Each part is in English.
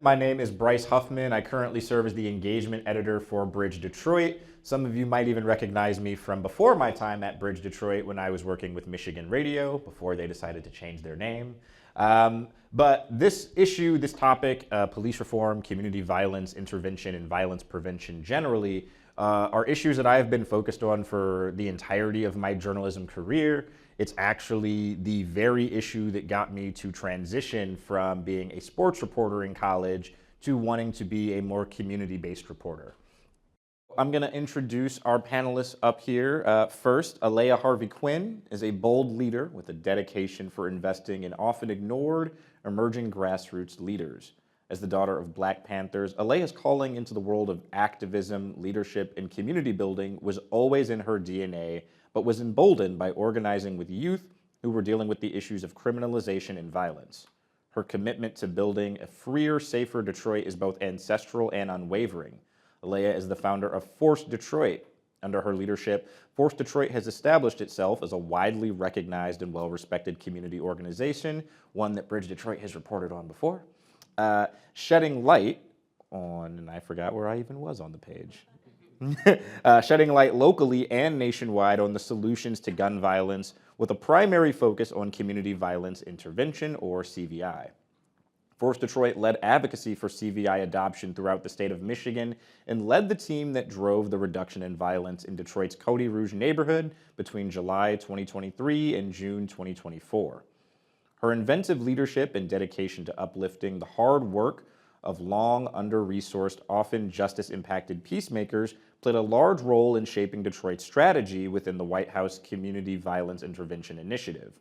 My name is Bryce Huffman. I currently serve as the engagement editor for Bridge Detroit. Some of you might even recognize me from before my time at Bridge Detroit when I was working with Michigan Radio before they decided to change their name. But this issue, this topic, police reform, community violence intervention, and violence prevention generally, are issues that I have been focused on for the entirety of my journalism career. It's actually the very issue that got me to transition from being a sports reporter in college to wanting to be a more community-based reporter. I'm going to introduce our panelists up here. First, Alea Harvey Quinn is a bold leader with a dedication for investing in often ignored, emerging grassroots leaders. As the daughter of Black Panthers, Alea's calling into the world of activism, leadership, and community building was always in her DNA, but was emboldened by organizing with youth who were dealing with the issues of criminalization and violence. Her commitment to building a freer, safer Detroit is both ancestral and unwavering. Alea is the founder of Force Detroit. Under her leadership, Force Detroit has established itself as a widely recognized and well-respected community organization, one that Bridge Detroit has reported on before, shedding light on, and I forgot where I even was on the page, shedding light locally and nationwide on the solutions to gun violence with a primary focus on community violence intervention, or CVI. Force Detroit led advocacy for CVI adoption throughout the state of Michigan and led the team that drove the reduction in violence in Detroit's Cody Rouge neighborhood between July 2023 and June 2024. Her inventive leadership and dedication to uplifting the hard work of long, under-resourced, often justice-impacted peacemakers played a large role in shaping Detroit's strategy within the White House Community Violence Intervention Initiative.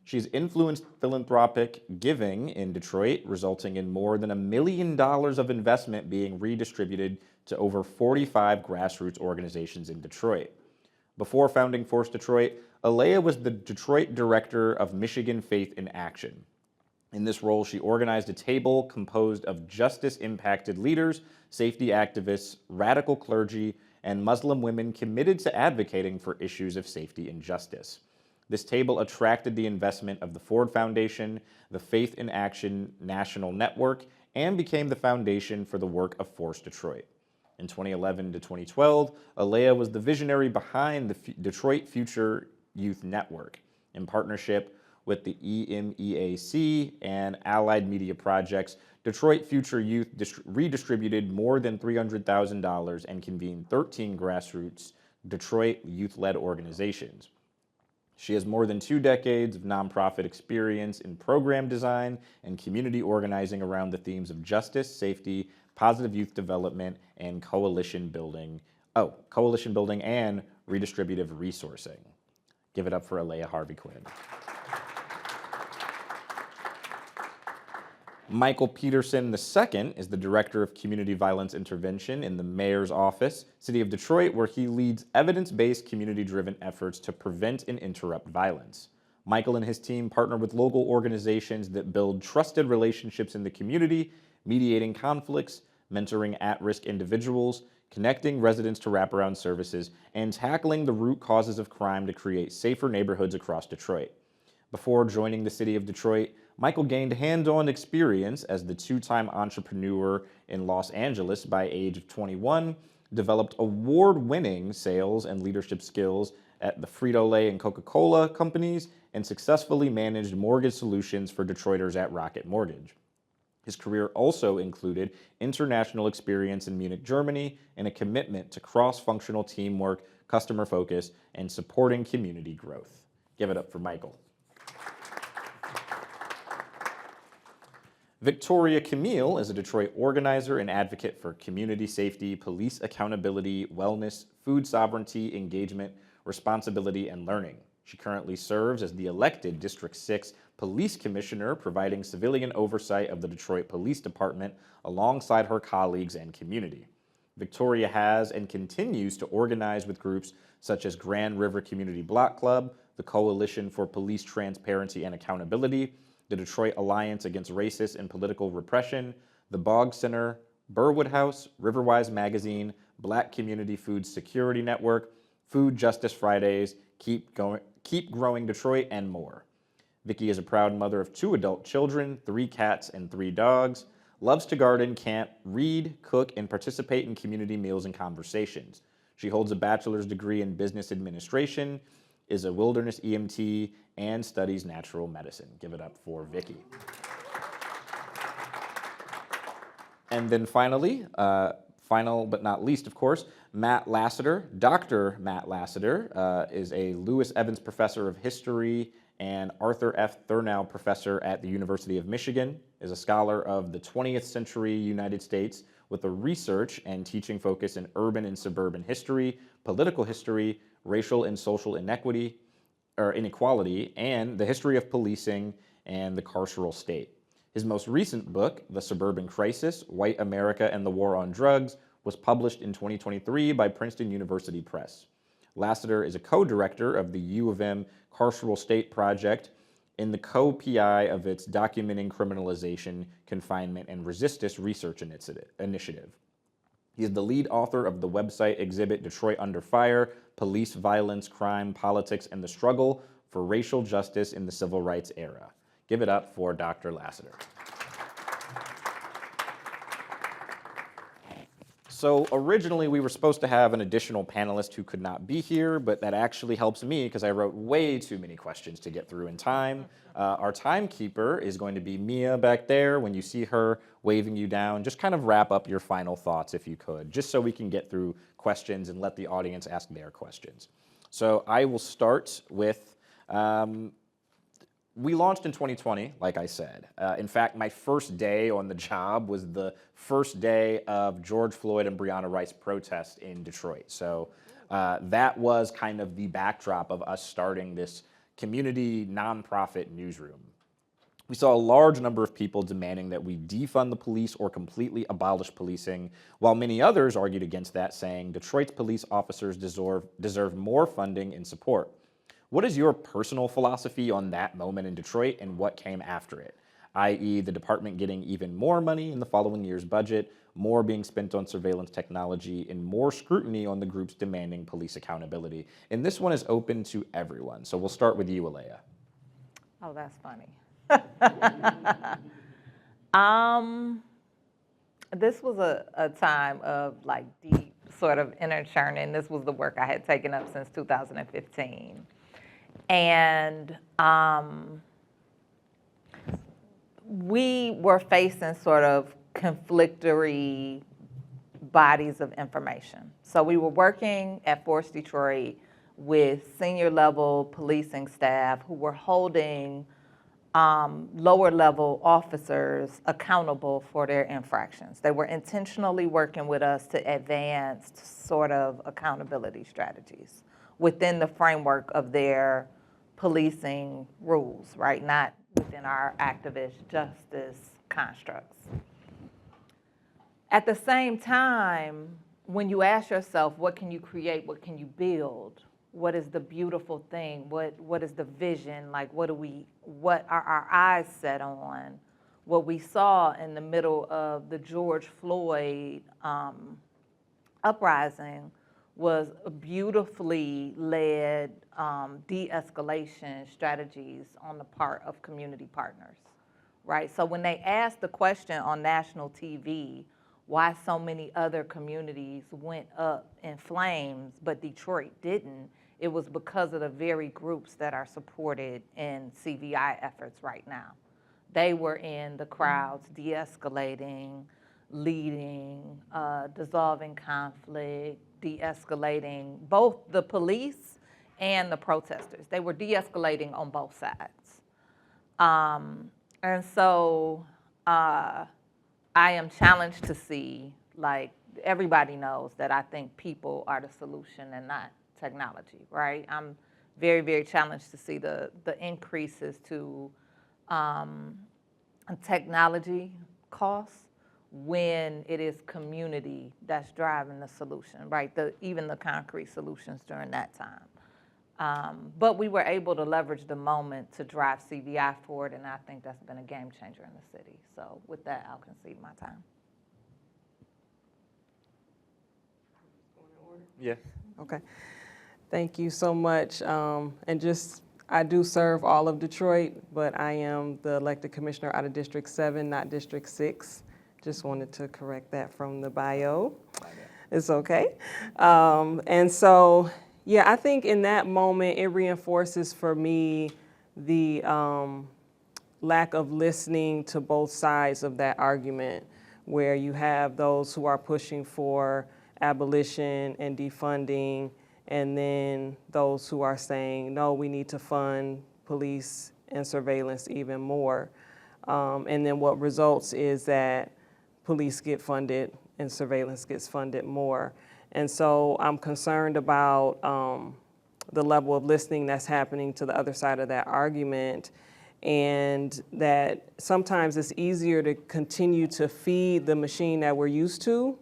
She's influenced philanthropic giving in Detroit, resulting in more than $1 million of investment being redistributed to over 45 grassroots organizations in Detroit. Before founding Force Detroit, Alea was the Detroit director of Michigan Faith in Action. In this role, she organized a table composed of justice-impacted leaders, safety activists, radical clergy, and Muslim women committed to advocating for issues of safety and justice. This table attracted the investment of the Ford Foundation, the Faith in Action National Network, and became the foundation for the work of Force Detroit. In 2011 to 2012, Alea was the visionary behind the Detroit Future Youth Network. In partnership with the EMEAC and Allied Media Projects, Detroit Future Youth redistributed more than $300,000 and convened 13 grassroots Detroit youth-led organizations. She has more than 2 decades of nonprofit experience in program design and community organizing around the themes of justice, safety, positive youth development, and coalition building and redistributive resourcing. Give it up for Alea Harvey Quinn. Michael Peterson II is the Director of Community Violence Intervention in the Mayor's Office, City of Detroit, where he leads evidence-based, community-driven efforts to prevent and interrupt violence. Michael and his team partner with local organizations that build trusted relationships in the community, mediating conflicts, mentoring at-risk individuals, connecting residents to wraparound services, and tackling the root causes of crime to create safer neighborhoods across Detroit. Before joining the City of Detroit, Michael gained hands-on experience as the 2-time entrepreneur in Los Angeles by age of 21, developed award-winning sales and leadership skills at the Frito-Lay and Coca-Cola companies, and successfully managed mortgage solutions for Detroiters at Rocket Mortgage. His career also included international experience in Munich, Germany, and a commitment to cross-functional teamwork, customer focus, and supporting community growth. Give it up for Michael. Victoria Camille is a Detroit organizer and advocate for community safety, police accountability, wellness, food sovereignty, engagement, responsibility, and learning. She currently serves as the elected District 6 Police Commissioner, providing civilian oversight of the Detroit Police Department alongside her colleagues and community. Victoria has and continues to organize with groups such as Grand River Community Block Club, the Coalition for Police Transparency and Accountability, the Detroit Alliance Against Racist and Political Repression, the Boggs Center, Burwood House, Riverwise Magazine, Black Community Food Security Network, Food Justice Fridays, Keep Growing Detroit, and more. Vicki is a proud mother of 2 adult children, 3 cats, and 3 dogs. loves to garden, camp, read, cook, and participate in community meals and conversations. She holds a bachelor's degree in business administration, is a wilderness EMT, and studies natural medicine. Give it up for Vicky. And then finally, final but not least, of course, Matt Lassiter. Dr. Matt Lassiter is a Lewis Evans Professor of History and Arthur F. Thurnau Professor at the University of Michigan, is a scholar of the 20th century United States with a research and teaching focus in urban and suburban history, political history, racial and social inequality, and the history of policing and the carceral state. His most recent book, The Suburban Crisis, White America and the War on Drugs, was published in 2023 by Princeton University Press. Lassiter is a co-director of the U of M Carceral State Project and the co-PI of its Documenting Criminalization, Confinement, and Resistance Research Initiative. He is the lead author of the website exhibit Detroit Under Fire, Police Violence, Crime, Politics, and the Struggle for Racial Justice in the Civil Rights Era. Give it up for Dr. Lassiter. So originally we were supposed to have an additional panelist who could not be here, but that actually helps me because I wrote way too many questions to get through in time. Our timekeeper is going to be Mia back there. When you see her waving you down, just kind of wrap up your final thoughts if you could, just so we can get through questions and let the audience ask their questions. So I will start with, we launched in 2020, like I said. In fact, my first day on the job was the first day of George Floyd and Breonna Wright's protest in Detroit. So that was kind of the backdrop of us starting this community nonprofit newsroom. We saw a large number of people demanding that we defund the police or completely abolish policing, while many others argued against that, saying Detroit's police officers deserve more funding and support. What is your personal philosophy on that moment in Detroit and what came after it? i.e. the department getting even more money in the following year's budget, more being spent on surveillance technology, and more scrutiny on the groups demanding police accountability. And this one is open to everyone. So we'll start with you, Alea. Oh, that's funny. This was a time of like deep sort of inner churning. This was the work I had taken up since 2015. And we were facing sort of conflictory bodies of information. So we were working at Force Detroit with senior level policing staff who were holding lower level officers accountable for their infractions. They were intentionally working with us to advance sort of accountability strategies within the framework of their policing rules, right? Not within our activist justice constructs. At the same time, when you ask yourself, what can you create, what can you build? What is the beautiful thing? What is the vision? Like, what are our eyes set on? What we saw in the middle of the George Floyd uprising was a beautifully led de-escalation strategies on the part of community partners, right? So when they asked the question on national TV, why so many other communities went up in flames, but Detroit didn't, it was because of the very groups that are supported in CVI efforts right now. They were in the crowds de-escalating, leading, dissolving conflict, de-escalating both the police and the protesters. They were de-escalating on both sides. And so I am challenged to see, like, everybody knows that I think people are the solution and not technology, right? I'm very, very challenged to see the increases to technology costs when it is community that's driving the solution, right? Even the concrete solutions during that time. But we were able to leverage the moment to drive CVI forward, and I think that's been a game changer in the city. So with that, I'll concede my time. Yeah. Okay. Thank you so much. I do serve all of Detroit, but I am the elected commissioner out of District 7, not District 6. Just wanted to correct that from the bio. It's okay. And so, yeah, I think in that moment, it reinforces for me the lack of listening to both sides of that argument, where you have those who are pushing for abolition and defunding, and then those who are saying, no, we need to fund police and surveillance even more. And then what results is that police get funded and surveillance gets funded more. And so I'm concerned about the level of listening that's happening to the other side of that argument, and that sometimes it's easier to continue to feed the machine that we're used to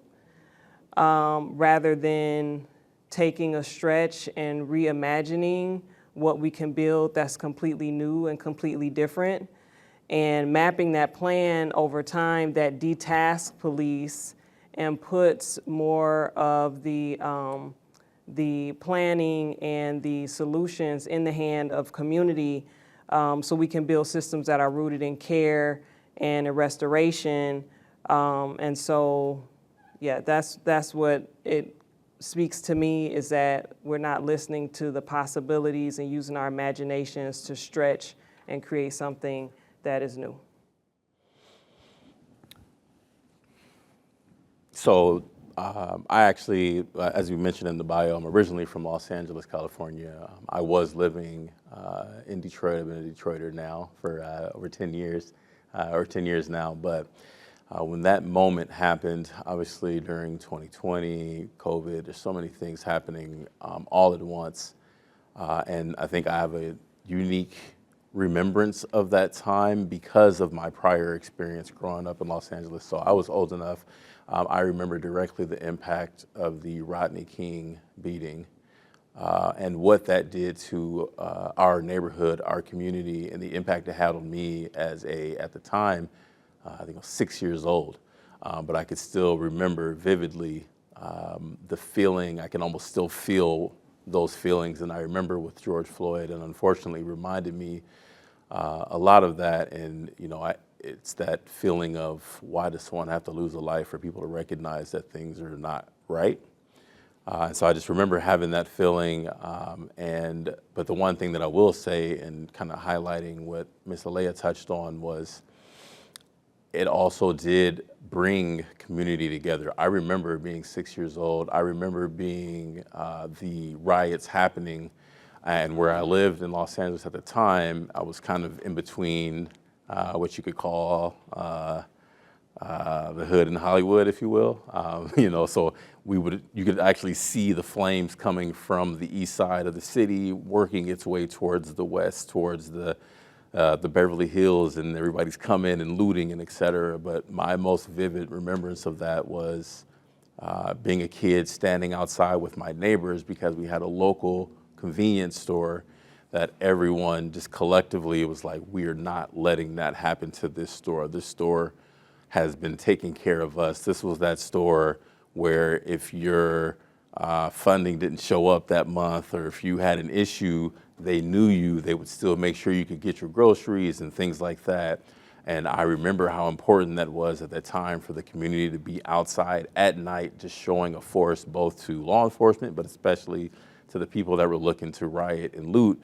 rather than taking a stretch and reimagining what we can build that's completely new and completely different, and mapping that plan over time that detasks police and puts more of the planning and the solutions in the hand of community, so we can build systems that are rooted in care and in restoration. And so, yeah, that's what it speaks to me, is that we're not listening to the possibilities and using our imaginations to stretch and create something that is new. So I actually, as you mentioned in the bio, I'm originally from Los Angeles, California. I was living in Detroit. I've been a Detroiter now for over 10 years, or 10 years now. But when that moment happened, obviously during 2020, COVID, there's so many things happening all at once. And I think I have a unique remembrance of that time because of my prior experience growing up in Los Angeles. So I was old enough. I remember directly the impact of the Rodney King beating and what that did to our neighborhood, our community, and the impact it had on me as at the time, I think I was 6 years old. But I could still remember vividly the feeling. I can almost still feel those feelings. And I remember with George Floyd, and unfortunately reminded me a lot of that. And, it's that feeling of, why does someone have to lose a life for people to recognize that things are not right? And so I just remember having that feeling. But the one thing that I will say, and kind of highlighting what Ms. Alea touched on, was it also did bring community together. I remember being 6 years old. I remember being the riots happening, and where I lived in Los Angeles at the time, I was kind of in between what you could call the hood and Hollywood, if you will. So you could actually see the flames coming from the east side of the city, working its way towards the west, towards the Beverly Hills, and everybody's coming and looting and et cetera. But my most vivid remembrance of that was being a kid standing outside with my neighbors, because we had a local convenience store that everyone just collectively was like, we are not letting that happen to this store. This store has been taking care of us. This was that store where if your funding didn't show up that month, or if you had an issue, they knew you. They would still make sure you could get your groceries and things like that. And I remember how important that was at that time for the community to be outside at night, just showing a force both to law enforcement, but especially to the people that were looking to riot and loot,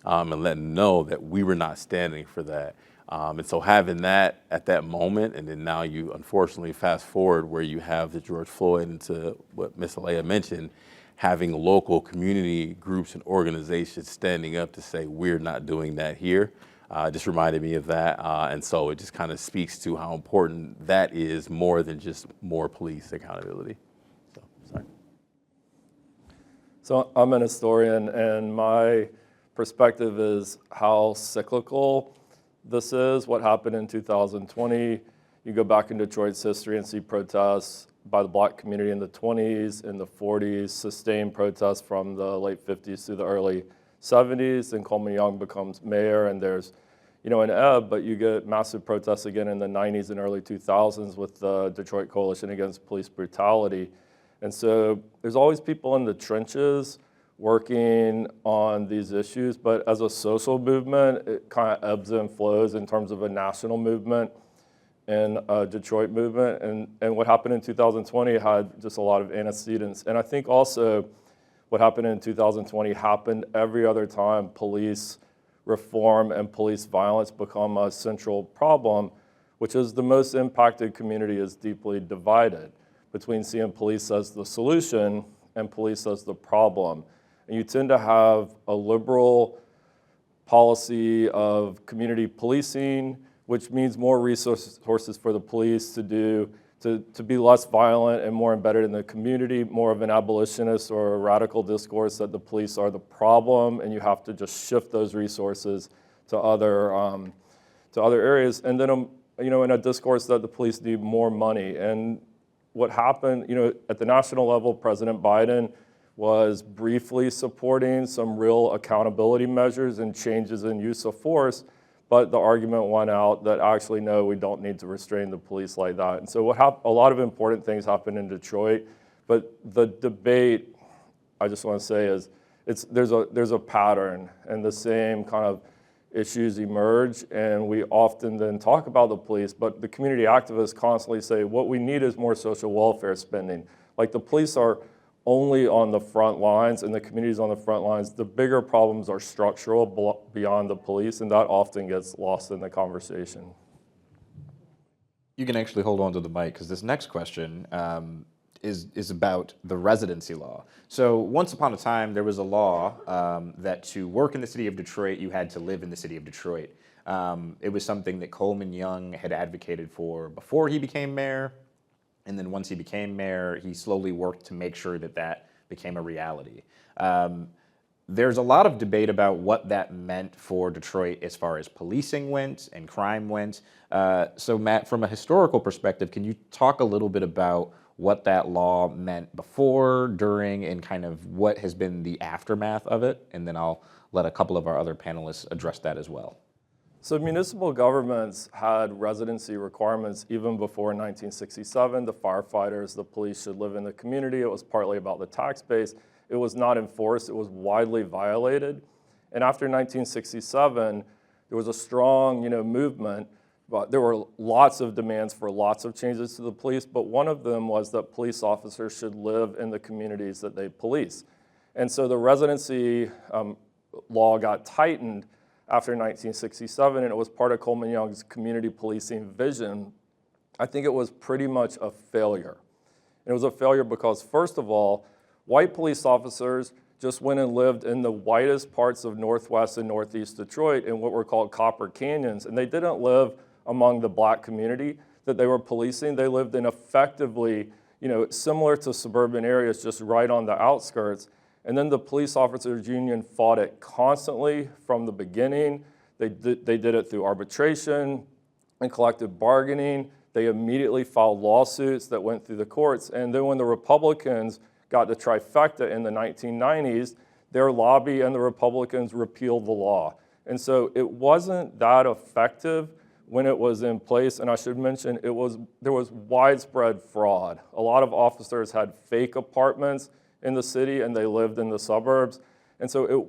and letting them know that we were not standing for that. And so having that at that moment, and then now you unfortunately fast forward where you have the George Floyd, and to what Ms. Alea mentioned, having local community groups and organizations standing up to say, we're not doing that here, just reminded me of that. And so it just kind of speaks to how important that is, more than just more police accountability. So, sorry. So I'm an historian, and my perspective is how cyclical this is. What happened in 2020, you go back in Detroit's history and see protests by the Black community in the 20s, in the 40s, sustained protests from the late 50s to the early 70s. Then Coleman Young becomes mayor, and there's an ebb, but you get massive protests again in the 90s and early 2000s with the Detroit Coalition Against Police Brutality. And so there's always people in the trenches working on these issues, but as a social movement, it kind of ebbs and flows in terms of a national movement. in Detroit movement. And what happened in 2020 had just a lot of antecedents. And I think also what happened in 2020 happened every other time police reform and police violence become a central problem, which is the most impacted community is deeply divided between seeing police as the solution and police as the problem. And you tend to have a liberal policy of community policing, which means more resources for the police to be less violent and more embedded in the community, more of an abolitionist or a radical discourse that the police are the problem, and you have to just shift those resources to other areas. And then, in a discourse that the police need more money. And what happened, at the national level, President Biden was briefly supporting some real accountability measures and changes in use of force, but the argument won out that actually, no, we don't need to restrain the police like that. And so a lot of important things happened in Detroit, but the debate, I just want to say, is there's a pattern, and the same kind of issues emerge, and we often then talk about the police, but the community activists constantly say, what we need is more social welfare spending. Like, the police are only on the front lines, and the communities on the front lines. The bigger problems are structural beyond the police, and that often gets lost in the conversation. You can actually hold on to the mic, because this next question is about the residency law. So once upon a time, there was a law that to work in the city of Detroit, you had to live in the city of Detroit. It was something that Coleman Young had advocated for before he became mayor. And then once he became mayor, he slowly worked to make sure that that became a reality. There's a lot of debate about what that meant for Detroit as far as policing went and crime went. So Matt, from a historical perspective, can you talk a little bit about what that law meant before, during, and kind of what has been the aftermath of it? And then I'll let a couple of our other panelists address that as well. So municipal governments had residency requirements even before 1967. The firefighters, the police should live in the community. It was partly about the tax base. It was not enforced. It was widely violated. And after 1967, there was a strong, movement. But there were lots of demands for lots of changes to the police, but one of them was that police officers should live in the communities that they police. And so the residency law got tightened after 1967, and it was part of Coleman Young's community policing vision. I think it was pretty much a failure. And it was a failure because, first of all, white police officers just went and lived in the whitest parts of Northwest and Northeast Detroit in what were called Copper Canyons, and they didn't live among the black community that they were policing. They lived in effectively, similar to suburban areas, just right on the outskirts. And then the police officers union fought it constantly from the beginning. They did it through arbitration and collective bargaining. They immediately filed lawsuits that went through the courts. And then when the Republicans got the trifecta in the 1990s, their lobby and the Republicans repealed the law. And so it wasn't that effective when it was in place. And I should mention, there was widespread fraud. A lot of officers had fake apartments in the city, and they lived in the suburbs. And so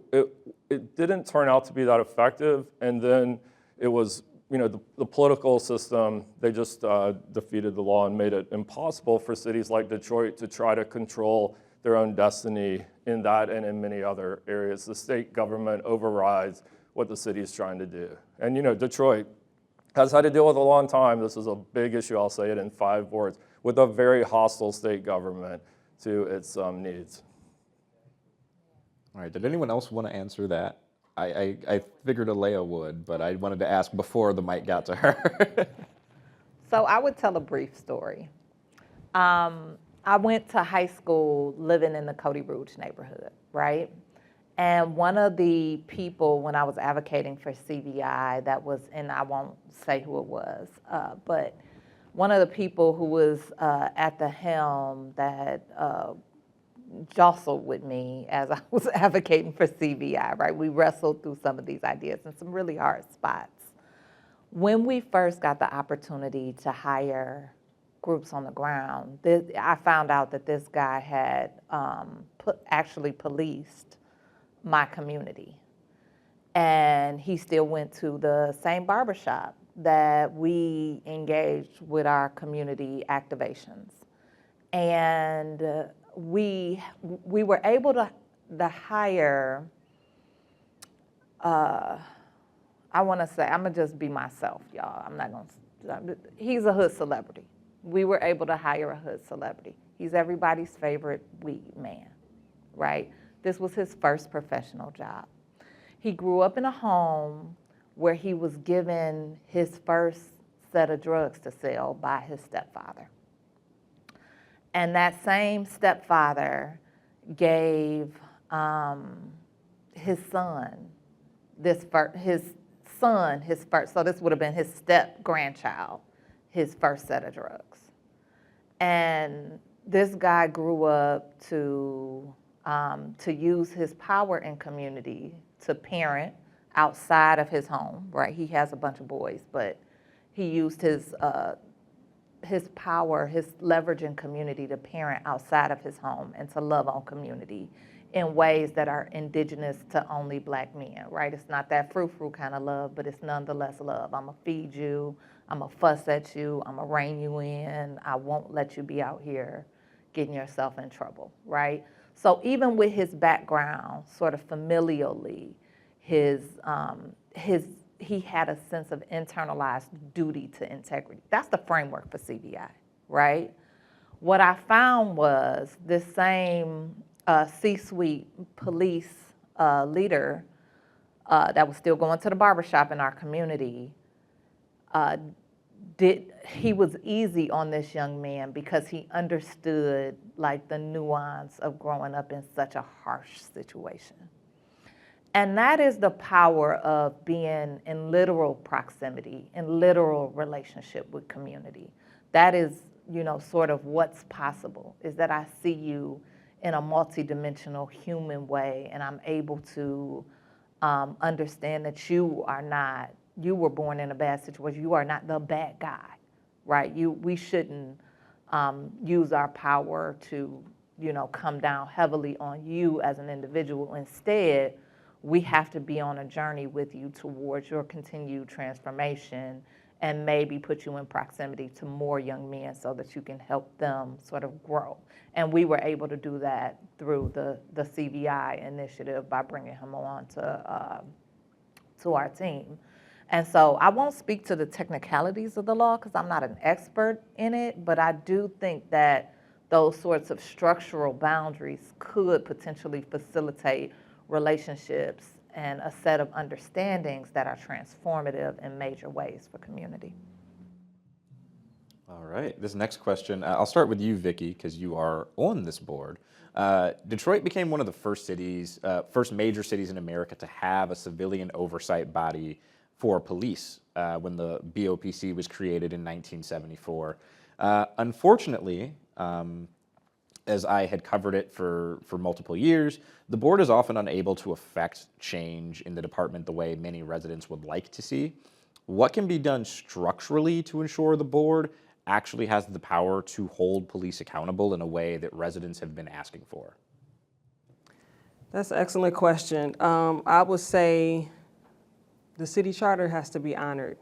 it didn't turn out to be that effective. And then it was, the political system, they just defeated the law and made it impossible for cities like Detroit to try to control their own destiny in that and in many other areas. The state government overrides what the city is trying to do. And Detroit has had to deal with a long time. This is a big issue, I'll say it in 5 words, with a very hostile state government to its needs. All right, did anyone else want to answer that? I figured Alea would, but I wanted to ask before the mic got to her. So I would tell a brief story. I went to high school living in the Cody Rouge neighborhood, right? And one of the people, when I was advocating for CVI, that was, and I won't say who it was, but one of the people who was at the helm that jostled with me as I was advocating for CVI, right? We wrestled through some of these ideas in some really hard spots. When we first got the opportunity to hire groups on the ground, I found out that this guy had actually policed my community. And he still went to the same barbershop that we engaged with our community activations. And we were able to hire, I want to say, I'm going to just be myself, y'all. I'm not going to, he's a hood celebrity. We were able to hire a hood celebrity. He's everybody's favorite weed man, right? This was his first professional job. He grew up in a home where he was given his first set of drugs to sell by his stepfather. And that same stepfather gave his son, his first, so this would have been his step-grandchild, his first set of drugs. And this guy grew up to use his power in community to parent outside of his home, right? He has a bunch of boys, but he used his power, his leverage in community to parent outside of his home and to love on community in ways that are indigenous to only Black men, right? It's not that frou-frou kind of love, but it's nonetheless love. I'm gonna feed you, I'm gonna fuss at you, I'm gonna rein you in, I won't let you be out here getting yourself in trouble, right? So even with his background, sort of familially, he had a sense of internalized duty to integrity. That's the framework for CBI, right? What I found was this same C-suite police leader that was still going to the barbershop in our community, he was easy on this young man because he understood like the nuance of growing up in such a harsh situation. And that is the power of being in literal proximity, in literal relationship with community. That is, sort of what's possible, is that I see you in a multidimensional human way, and I'm able to understand that you were born in a bad situation. You are not the bad guy, right? We shouldn't use our power to, come down heavily on you as an individual. Instead, we have to be on a journey with you towards your continued transformation and maybe put you in proximity to more young men so that you can help them sort of grow. And we were able to do that through the CVI initiative by bringing him on to our team. And so I won't speak to the technicalities of the law because I'm not an expert in it, but I do think that those sorts of structural boundaries could potentially facilitate relationships and a set of understandings that are transformative in major ways for community. All right, this next question, I'll start with you, Vicki, because you are on this board. Detroit became one of the first major cities in America to have a civilian oversight body for police when the BOPC was created in 1974. Unfortunately, as I had covered it for multiple years, the board is often unable to affect change in the department the way many residents would like to see. What can be done structurally to ensure the board actually has the power to hold police accountable in a way that residents have been asking for? That's an excellent question. I would say the city charter has to be honored.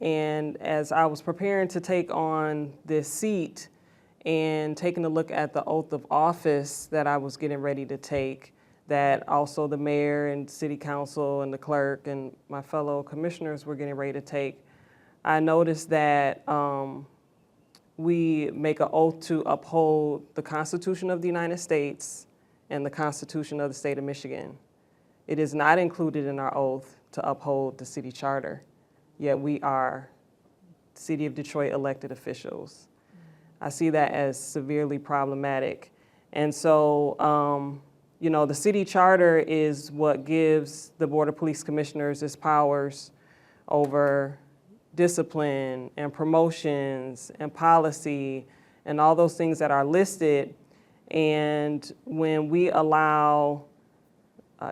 And as I was preparing to take on this seat, and taking a look at the oath of office that I was getting ready to take, that also the mayor and city council and the clerk and my fellow commissioners were getting ready to take, I noticed that we make an oath to uphold the Constitution of the United States and the Constitution of the state of Michigan. It is not included in our oath to uphold the city charter, yet we are City of Detroit elected officials. I see that as severely problematic. And so, the city charter is what gives the Board of Police Commissioners its powers over discipline and promotions and policy and all those things that are listed. And when we allow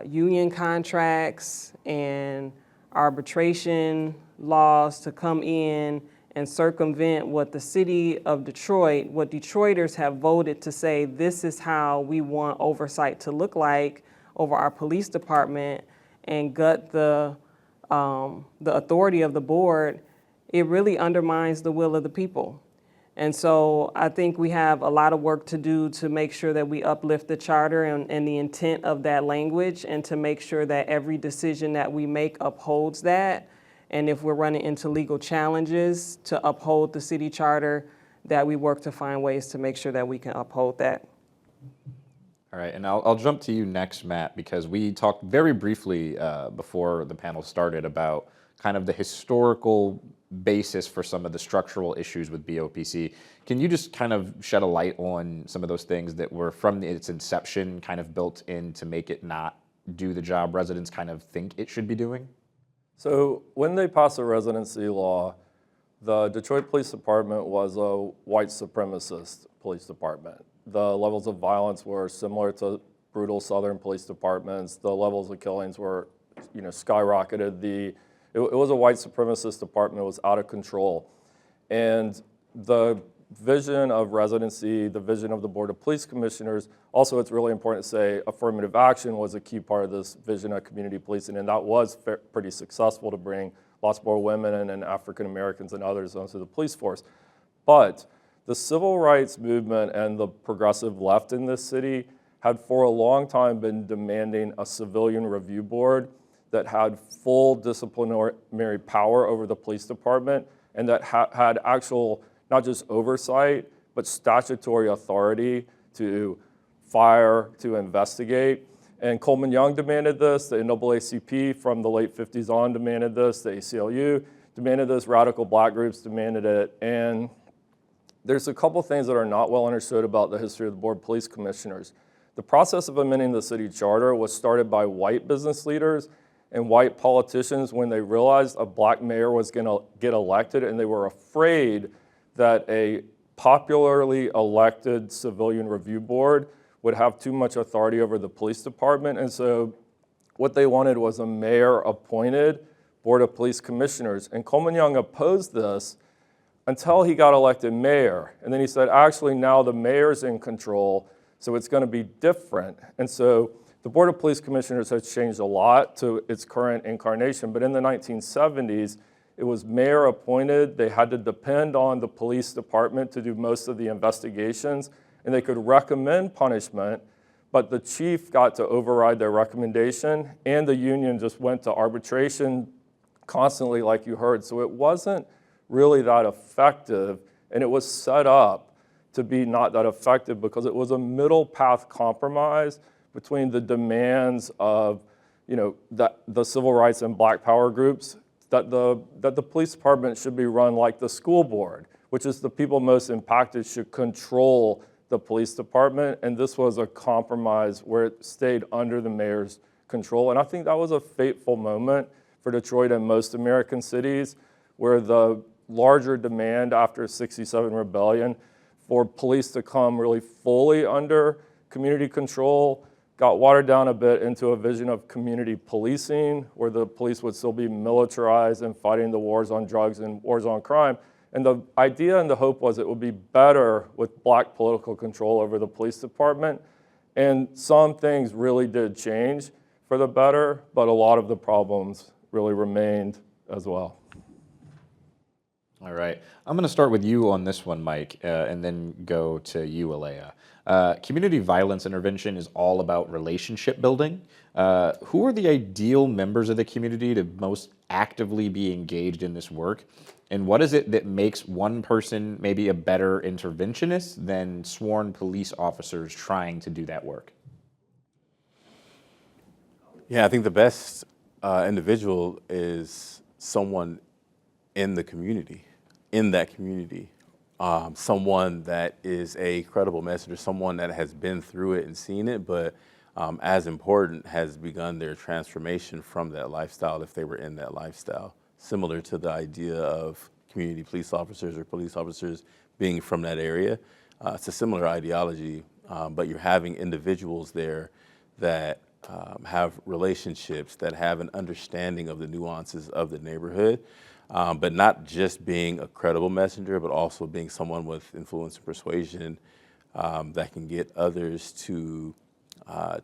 union contracts and arbitration laws to come in and circumvent what the city of Detroit, what Detroiters have voted to say, this is how we want oversight to look like over our police department, and gut the the authority of the board, it really undermines the will of the people. And so I think we have a lot of work to do to make sure that we uplift the charter and the intent of that language, and to make sure that every decision that we make upholds that. And if we're running into legal challenges to uphold the city charter, that we work to find ways to make sure that we can uphold that. All right, and I'll jump to you next, Matt, because we talked very briefly before the panel started about kind of the historical basis for some of the structural issues with BOPC. Can you just kind of shed a light on some of those things that were from its inception kind of built in to make it not do the job residents kind of think it should be doing? So when they passed the residency law, the Detroit Police Department was a white supremacist police department. The levels of violence were similar to brutal Southern police departments. The levels of killings were, skyrocketed. It was a white supremacist department. It was out of control. And the vision of residency, the vision of the Board of Police Commissioners, also it's really important to say affirmative action was a key part of this vision of community policing, and that was pretty successful to bring lots more women and African Americans and others onto the police force. But the civil rights movement and the progressive left in this city had for a long time been demanding a civilian review board that had full disciplinary power over the police department, and that had actual, not just oversight, but statutory authority to fire, to investigate. And Coleman Young demanded this, the NAACP from the late 50s on demanded this, the ACLU demanded this, radical black groups demanded it. And there's a couple things that are not well understood about the history of the Board of Police Commissioners. The process of amending the city charter was started by white business leaders and white politicians when they realized a black mayor was going to get elected, and they were afraid that a popularly elected civilian review board would have too much authority over the police department. And so what they wanted was a mayor-appointed Board of Police Commissioners. And Coleman Young opposed this until he got elected mayor. And then he said, actually, now the mayor's in control, so it's going to be different. And so the Board of Police Commissioners has changed a lot to its current incarnation, but in the 1970s, it was mayor appointed. They had to depend on the police department to do most of the investigations, and they could recommend punishment, but the chief got to override their recommendation, and the union just went to arbitration constantly, like you heard. So it wasn't really that effective, and it was set up to be not that effective because it was a middle path compromise between the demands of, the civil rights and black power groups, that the police department should be run like the school board, which is the people most impacted should control the police department. And this was a compromise where it stayed under the mayor's control. And I think that was a fateful moment for Detroit and most American cities, where the larger demand after 67 rebellion for police to come really fully under community control got watered down a bit into a vision of community policing, where the police would still be militarized and fighting the wars on drugs and wars on crime. And the idea and the hope was it would be better with black political control over the police department. And some things really did change for the better, but a lot of the problems really remained as well. All right. I'm going to start with you on this one, Mike, and then go to you, Alea. Community violence intervention is all about relationship building. Who are the ideal members of the community to most actively be engaged in this work? And what is it that makes one person maybe a better interventionist than sworn police officers trying to do that work? Yeah, I think the best individual is someone in the community, someone that is a credible messenger, someone that has been through it and seen it, but as important, has begun their transformation from that lifestyle if they were in that lifestyle. Similar to the idea of community police officers or police officers being from that area. It's a similar ideology, but you're having individuals there that have relationships, that have an understanding of the nuances of the neighborhood, but not just being a credible messenger, but also being someone with influence and persuasion that can get others to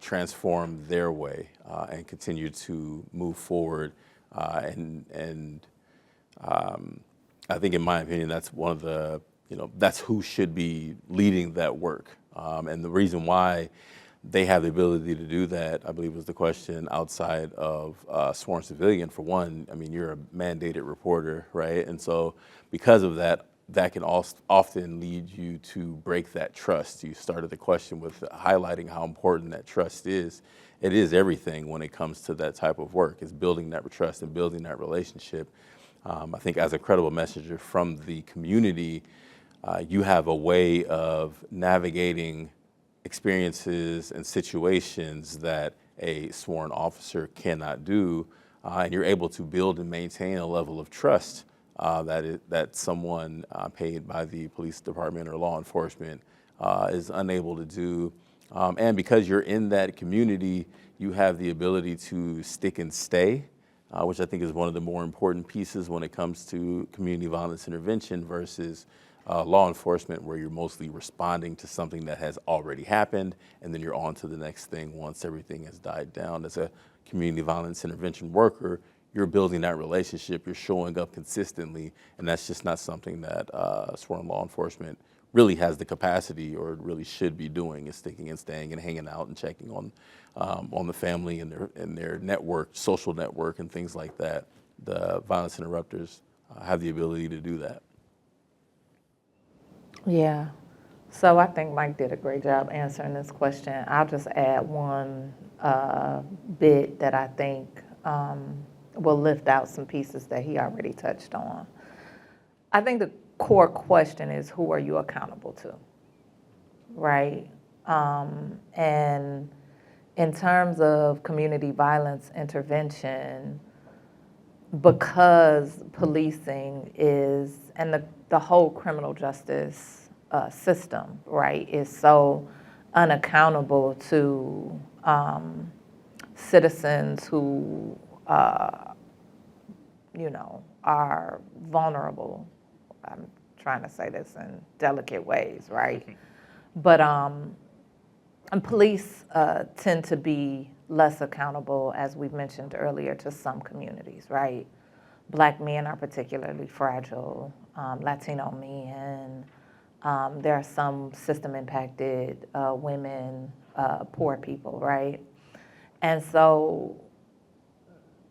transform their way and continue to move forward And I think, in my opinion, that's one of the, that's who should be leading that work. And the reason why they have the ability to do that, I believe, was the question, outside of sworn civilian. For one, I mean, you're a mandated reporter, right? And so because of that, that can often lead you to break that trust. You started the question with highlighting how important that trust is. It is everything when it comes to that type of work, is building that trust and building that relationship. I think as a credible messenger from the community, you have a way of navigating experiences and situations that a sworn officer cannot do, and you're able to build and maintain a level of trust that someone paid by the police department or law enforcement is unable to do. And because you're in that community, you have the ability to stick and stay, which I think is one of the more important pieces when it comes to community violence intervention versus law enforcement, where you're mostly responding to something that has already happened, and then you're on to the next thing once everything has died down. As a community violence intervention worker, you're building that relationship, you're showing up consistently, and that's just not something that sworn law enforcement really has the capacity or really should be doing, is sticking and staying and hanging out and checking on the family and their network, social network, and things like that. The violence interrupters have the ability to do that. Yeah. So I think Mike did a great job answering this question. I'll just add one bit that I think will lift out some pieces that he already touched on. I think the core question is, who are you accountable to, right? And in terms of community violence intervention, because policing is, and the whole criminal justice system, right, is so unaccountable to citizens who, are vulnerable. I'm trying to say this in delicate ways, right? But and police tend to be less accountable, as we've mentioned earlier, to some communities, right? Black men are particularly fragile, Latino men, there are some system-impacted women, poor people, right? And so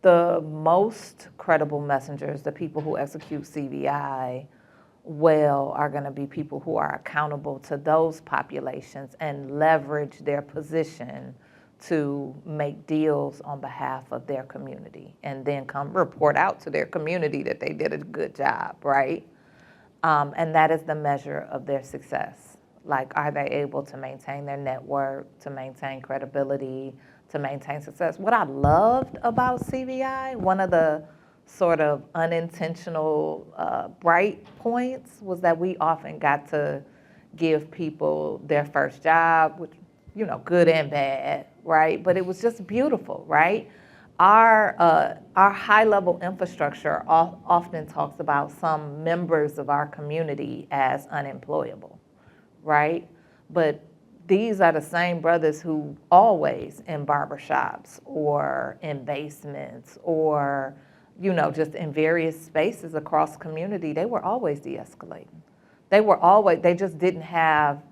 the most credible messengers, the people who execute CVI well, are going to be people who are accountable to those populations and leverage their position to make deals on behalf of their community, and then come report out to their community that they did a good job, right? And that is the measure of their success. Like, are they able to maintain their network, to maintain credibility, to maintain success? What I loved about CVI, one of the sort of unintentional bright points, was that we often got to give people their first job, which, good and bad, right? But it was just beautiful, right? Our high-level infrastructure often talks about some members of our community as unemployable, right? But these are the same brothers who always in barbershops or in basements or, just in various spaces across community, they were always de-escalating. They just didn't have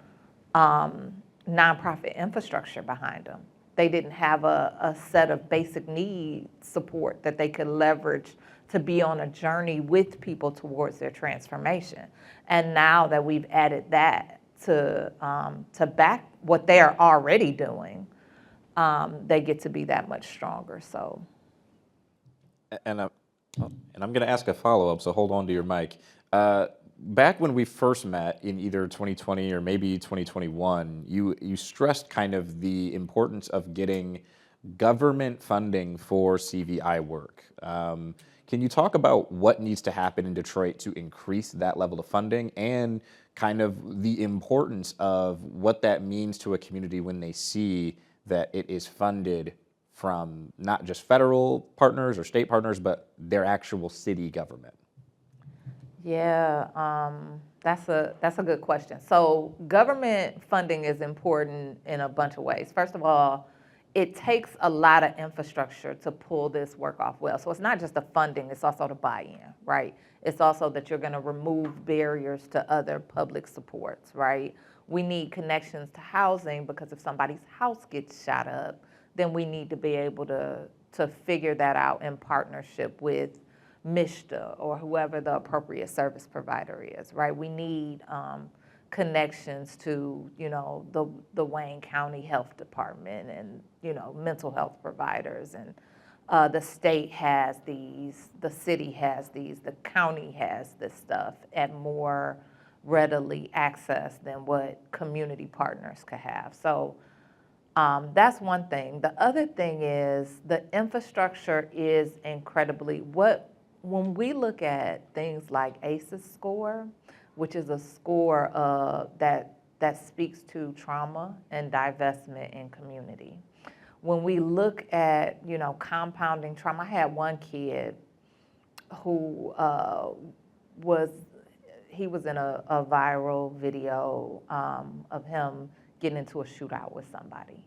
nonprofit infrastructure behind them. They didn't have a set of basic need support that they could leverage to be on a journey with people towards their transformation. And now that we've added that to back what they are already doing, they get to be that much stronger. So, And I'm going to ask a follow-up, so hold on to your mic. Back when we first met in either 2020 or maybe 2021, you stressed kind of the importance of getting government funding for CVI work. Can you talk about what needs to happen in Detroit to increase that level of funding, and kind of the importance of what that means to a community when they see that it is funded from not just federal partners or state partners, but their actual city government? Yeah, that's a good question. So government funding is important in a bunch of ways. First of all, it takes a lot of infrastructure to pull this work off well. So it's not just the funding, it's also the buy-in, right? It's also that you're gonna remove barriers to other public supports, right? We need connections to housing because if somebody's house gets shot up, then we need to be able to figure that out in partnership with MISTA or whoever the appropriate service provider is, right? We need connections to, the Wayne County Health Department and, mental health providers. And the state has these, the city has these, the county has this stuff at more readily access than what community partners could have. So that's one thing. The other thing is the infrastructure is incredibly, when we look at things like ACEs score, which is a score that speaks to trauma and divestment in community. When we look at, compounding trauma, I had one kid who was in a viral video of him getting into a shootout with somebody.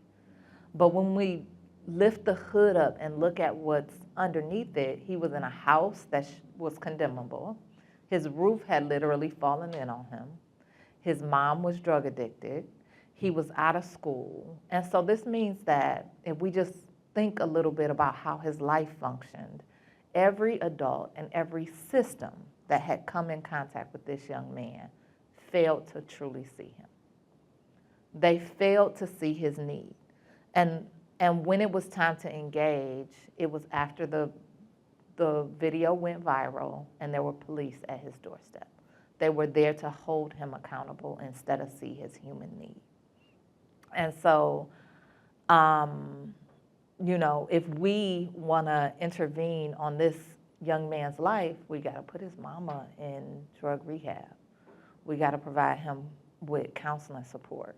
But when we lift the hood up and look at what's underneath it, he was in a house that was condemnable. His roof had literally fallen in on him. His mom was drug addicted. He was out of school. And so this means that if we just think a little bit about how his life functioned, every adult and every system that had come in contact with this young man failed to truly see him. They failed to see his need. And when it was time to engage, it was after the video went viral and there were police at his doorstep. They were there to hold him accountable instead of see his human need. And so, if we want to intervene on this young man's life, we got to put his mama in drug rehab. We got to provide him with counseling support.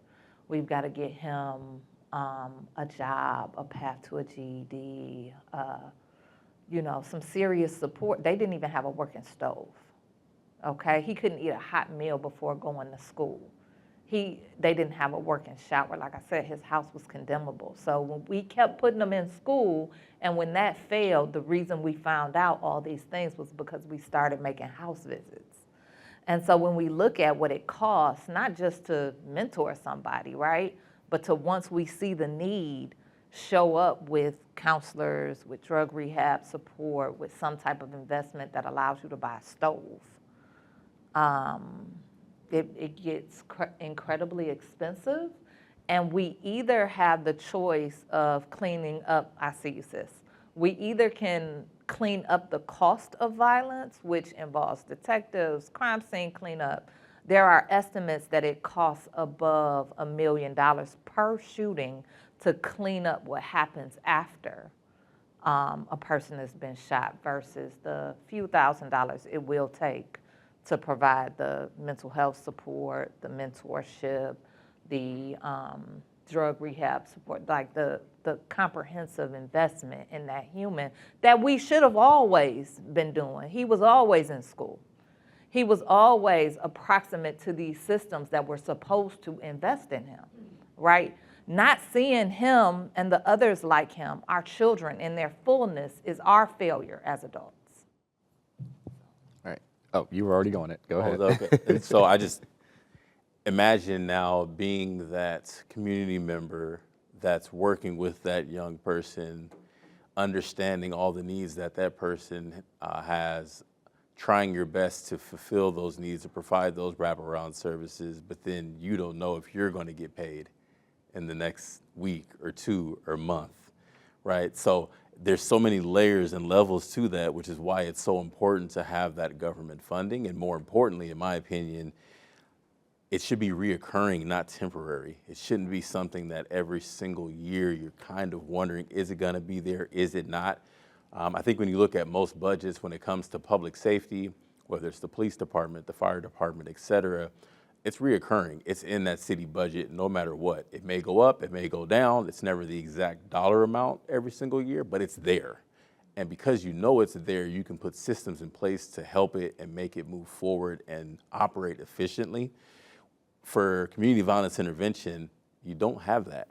We've got to get him a job, a path to a GED, some serious support. They didn't even have a working stove, okay? He couldn't eat a hot meal before going to school. They didn't have a working shower. Like I said, his house was condemnable. So when we kept putting him in school, and when that failed, the reason we found out all these things was because we started making house visits. And so when we look at what it costs, not just to mentor somebody, right? But to once we see the need, show up with counselors, with drug rehab support, with some type of investment that allows you to buy a stove. It gets incredibly expensive, and we either have the choice of cleaning up, I see you, sis. We either can clean up the cost of violence, which involves detectives, crime scene cleanup. There are estimates that it costs above $1 million per shooting to clean up what happens after a person has been shot versus the few $1,000s it will take to provide the mental health support, the mentorship, the drug rehab support, like the comprehensive investment in that human that we should have always been doing. He was always in school. He was always approximate to these systems that were supposed to invest in him, right? Not seeing him and the others like him, our children in their fullness, is our failure as adults. All right. Oh, you were already going it. Go ahead. Okay. And so I just imagine now being that community member that's working with that young person, understanding all the needs that person has, trying your best to fulfill those needs, to provide those wraparound services, but then you don't know if you're going to get paid in the next week or two or month, right? So there's so many layers and levels to that, which is why it's so important to have that government funding. And more importantly, in my opinion, it should be reoccurring, not temporary. It shouldn't be something that every single year you're kind of wondering, is it going to be there? Is it not? I think when you look at most budgets, when it comes to public safety, whether it's the police department, the fire department, et cetera, it's reoccurring. It's in that city budget no matter what. It may go up, it may go down. It's never the exact dollar amount every single year, but it's there. And because you know it's there, you can put systems in place to help it and make it move forward and operate efficiently. For community violence intervention, you don't have that,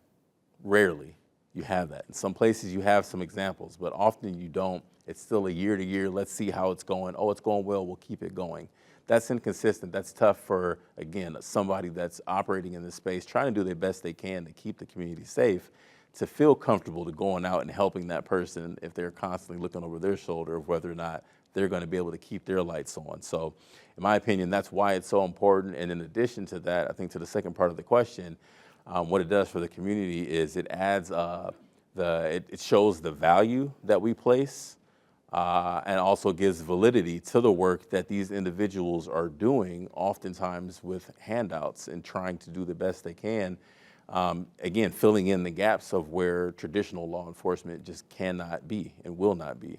rarely. you have that. In some places you have some examples, but often you don't. It's still a year to year, let's see how it's going. Oh, it's going well, we'll keep it going. That's inconsistent. That's tough for, again, somebody that's operating in this space, trying to do their best they can to keep the community safe, to feel comfortable to going out and helping that person if they're constantly looking over their shoulder of whether or not they're going to be able to keep their lights on. So in my opinion, that's why it's so important. And in addition to that, I think to the second part of the question, what it does for the community is it adds, it shows the value that we place and also gives validity to the work that these individuals are doing, oftentimes with handouts and trying to do the best they can. Again, filling in the gaps of where traditional law enforcement just cannot be and will not be.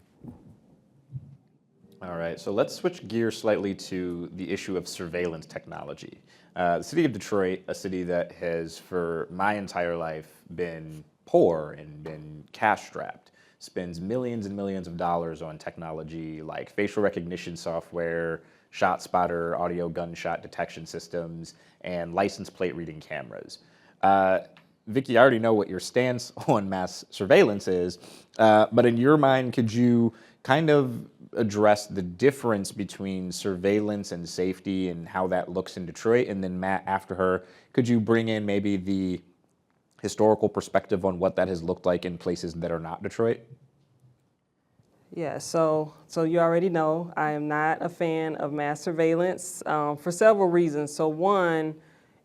All right, so let's switch gears slightly to the issue of surveillance technology. The city of Detroit, a city that has for my entire life been poor and been cash-strapped, spends millions and millions of dollars on technology like facial recognition software, shot spotter, audio gunshot detection systems, and license plate reading cameras. Vicki, I already know what your stance on mass surveillance is, but in your mind, could you kind of address the difference between surveillance and safety and how that looks in Detroit? And then Matt, after her, could you bring in maybe the historical perspective on what that has looked like in places that are not Detroit? Yeah, so you already know I am not a fan of mass surveillance for several reasons. So one,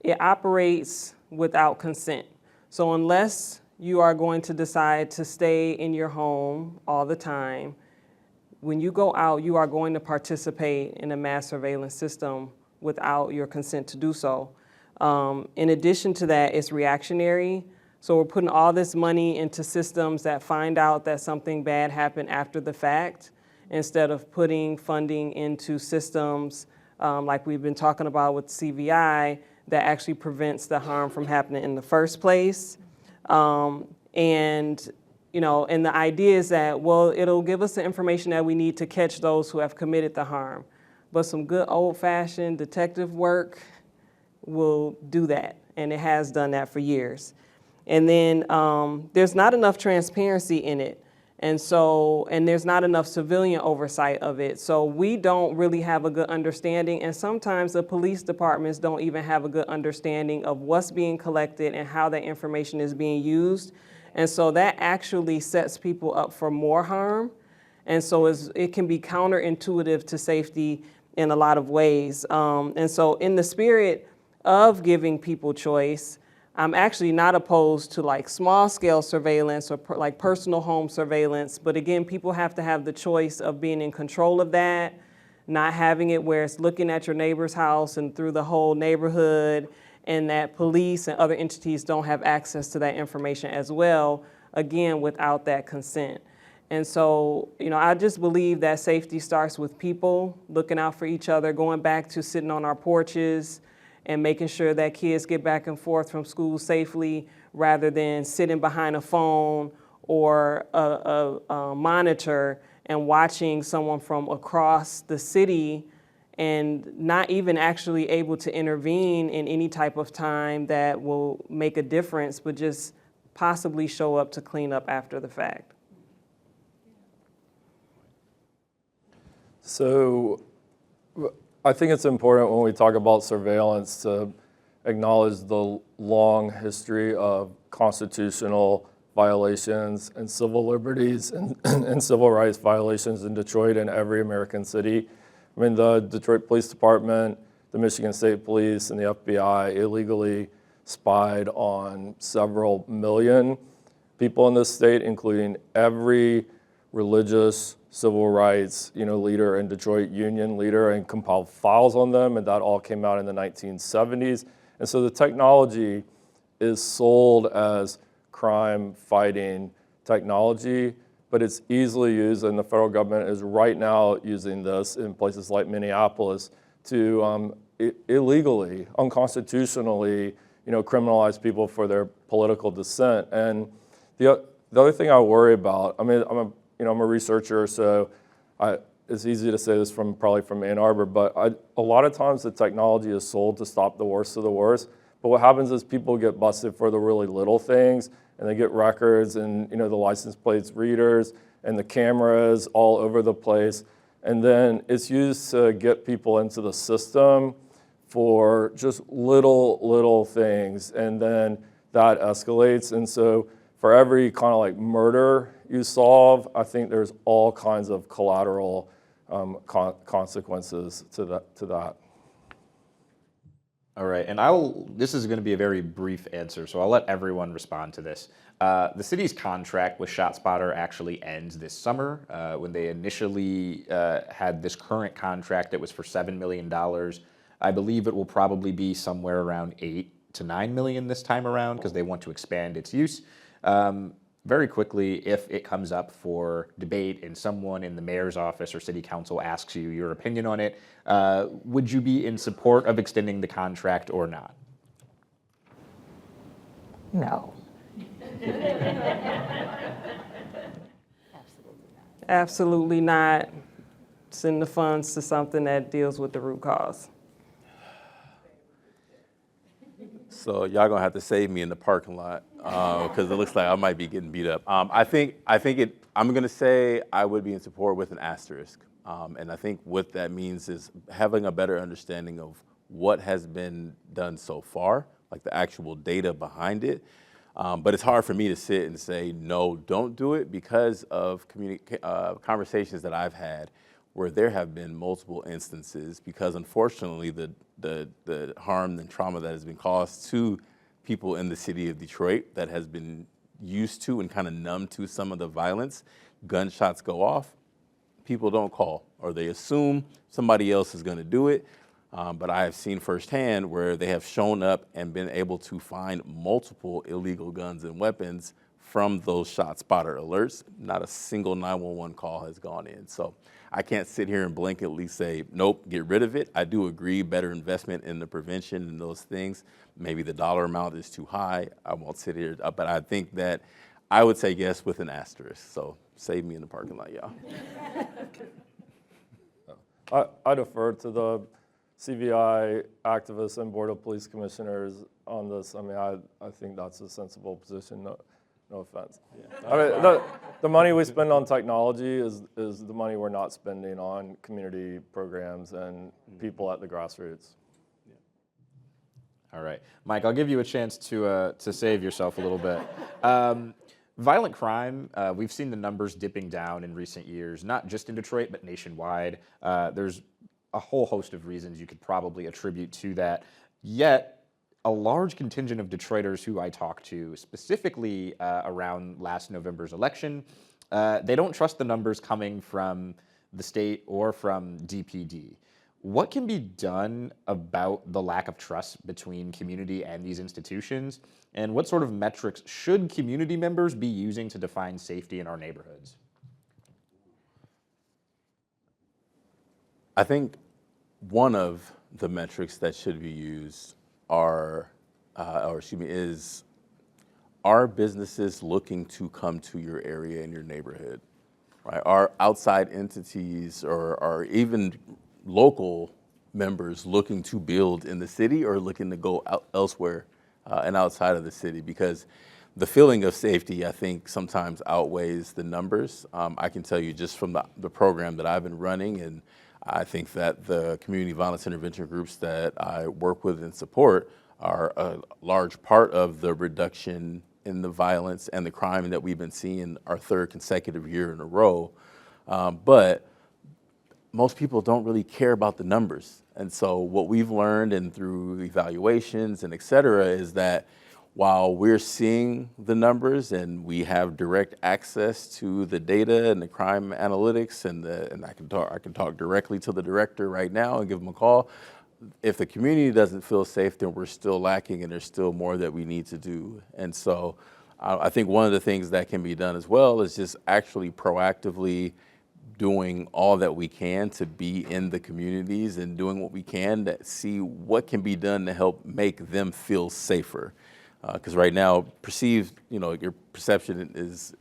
it operates without consent. So unless you are going to decide to stay in your home all the time, when you go out, you are going to participate in a mass surveillance system without your consent to do so. In addition to that, it's reactionary. So we're putting all this money into systems that find out that something bad happened after the fact, instead of putting funding into systems like we've been talking about with CVI that actually prevents the harm from happening in the first place. And the idea is that, well, it'll give us the information that we need to catch those who have committed the harm. But some good old-fashioned detective work will do that, and it has done that for years. And then there's not enough transparency in it. And there's not enough civilian oversight of it. So we don't really have a good understanding. And sometimes the police departments don't even have a good understanding of what's being collected and how that information is being used. And so that actually sets people up for more harm. And so it can be counterintuitive to safety in a lot of ways. And so in the spirit of giving people choice, I'm actually not opposed to like small scale surveillance or like personal home surveillance. But again, people have to have the choice of being in control of that, not having it where it's looking at your neighbor's house and through the whole neighborhood, and that police and other entities don't have access to that information as well, again, without that consent. And so, I just believe that safety starts with people looking out for each other, going back to sitting on our porches and making sure that kids get back and forth from school safely rather than sitting behind a phone or a monitor and watching someone from across the city and not even actually able to intervene in any type of time that will make a difference, but just possibly show up to clean up after the fact. So I think it's important when we talk about surveillance to acknowledge the long history of constitutional violations and civil liberties and civil rights violations in Detroit and every American city. I mean, the Detroit Police Department, the Michigan State Police, and the FBI illegally spied on several million people in this state, including every religious civil rights leader and Detroit union leader, and compiled files on them, and that all came out in the 1970s. And so the technology is sold as crime-fighting technology, but it's easily used, and the federal government is right now using this in places like Minneapolis to illegally, unconstitutionally, criminalize people for their political dissent. And the other thing I worry about, I mean, I'm a researcher, so it's easy to say this probably from Ann Arbor, but a lot of times the technology is sold to stop the worst of the worst. But what happens is people get busted for the really little things, and they get records and, the license plates readers and the cameras all over the place. And then it's used to get people into the system for just little things. And then that escalates. And so for every kind of like murder you solve, I think there's all kinds of collateral consequences to that. All right, and this is going to be a very brief answer, so I'll let everyone respond to this. The city's contract with ShotSpotter actually ends this summer. When they initially had this current contract that was for $7 million, I believe it will probably be somewhere around $8 to $9 million this time around because they want to expand its use. Very quickly, if it comes up for debate and someone in the mayor's office or city council asks you your opinion on it, would you be in support of extending the contract or not? No. Absolutely not. Send the funds to something that deals with the root cause. So y'all gonna have to save me in the parking lot because it looks like I might be getting beat up. I'm gonna say I would be in support with an asterisk, and I think what that means is having a better understanding of what has been done so far, like the actual data behind it. But it's hard for me to sit and say no, don't do it because of conversations that I've had where there have been multiple instances because unfortunately the harm and trauma that has been caused to people in the city of Detroit that has been used to and kind of numb to some of the violence, gunshots go off, people don't call or they assume somebody else is going to do it. But I have seen firsthand where they have shown up and been able to find multiple illegal guns and weapons from those ShotSpotter alerts. Not a single 911 call has gone in. So I can't sit here and blanketly say, nope, get rid of it. I do agree, better investment in the prevention and those things. Maybe the dollar amount is too high. I won't sit here, but I think that I would say yes with an asterisk. So save me in the parking lot, y'all. I defer to the CVI activists and Board of Police Commissioners on this. I mean, I think that's a sensible position. No offense. Yeah. I mean, the money we spend on technology is the money we're not spending on community programs and people at the grassroots. All right, Mike, I'll give you a chance to save yourself a little bit. Violent crime, we've seen the numbers dipping down in recent years, not just in Detroit, but nationwide. There's a whole host of reasons you could probably attribute to that. Yet, a large contingent of Detroiters who I talked to, specifically around last November's election, they don't trust the numbers coming from the state or from DPD. What can be done about the lack of trust between community and these institutions? And what sort of metrics should community members be using to define safety in our neighborhoods? I think one of the metrics that should be used is are businesses looking to come to your area and your neighborhood, right? Are outside entities or even local members looking to build in the city or looking to go out elsewhere and outside of the city? Because the feeling of safety, I think, sometimes outweighs the numbers. I can tell you just from the program that I've been running, and I think that the community violence intervention groups that I work with and support are a large part of the reduction in the violence and the crime that we've been seeing our third consecutive year in a row. But most people don't really care about the numbers. And so what we've learned and through evaluations and et cetera is that while we're seeing the numbers and we have direct access to the data and the crime analytics and I can talk directly to the director right now and give him a call. If the community doesn't feel safe, then we're still lacking and there's still more that we need to do. And so I think one of the things that can be done as well is just actually proactively doing all that we can to be in the communities and doing what we can to see what can be done to help make them feel safer. Because right now, your perception is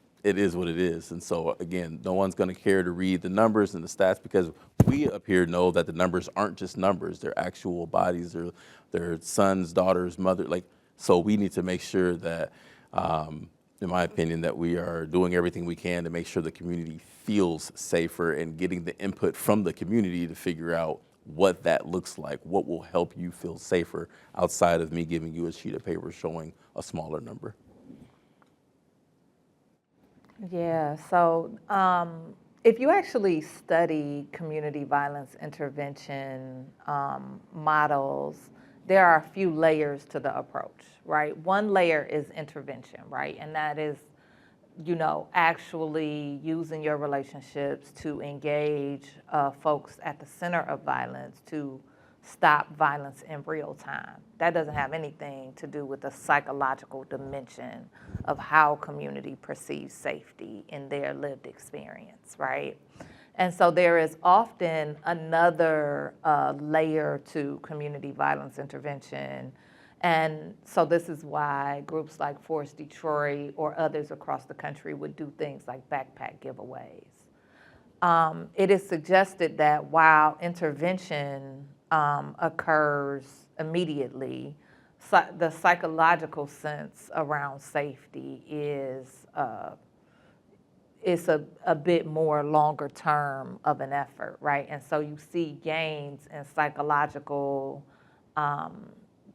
what it is. And so again, no one's gonna care to read the numbers and the stats because we up here know that the numbers aren't just numbers, they're actual bodies, they're sons, daughters, mother, so we need to make sure that in my opinion, that we are doing everything we can to make sure the community feels safer and getting the input from the community to figure out what that looks like, what will help you feel safer outside of me giving you a sheet of paper showing a smaller number. Yeah, so if you actually study community violence intervention models, there are a few layers to the approach, right? One layer is intervention, right? And that is, actually using your relationships to engage folks at the center of violence to stop violence in real time. That doesn't have anything to do with the psychological dimension of how community perceives safety in their lived experience, right? And so there is often another layer to community violence intervention. And so this is why groups like Force Detroit or others across the country would do things like backpack giveaways. It is suggested that while intervention occurs immediately, the psychological sense around safety is a bit more longer term of an effort, right? And so you see gains in psychological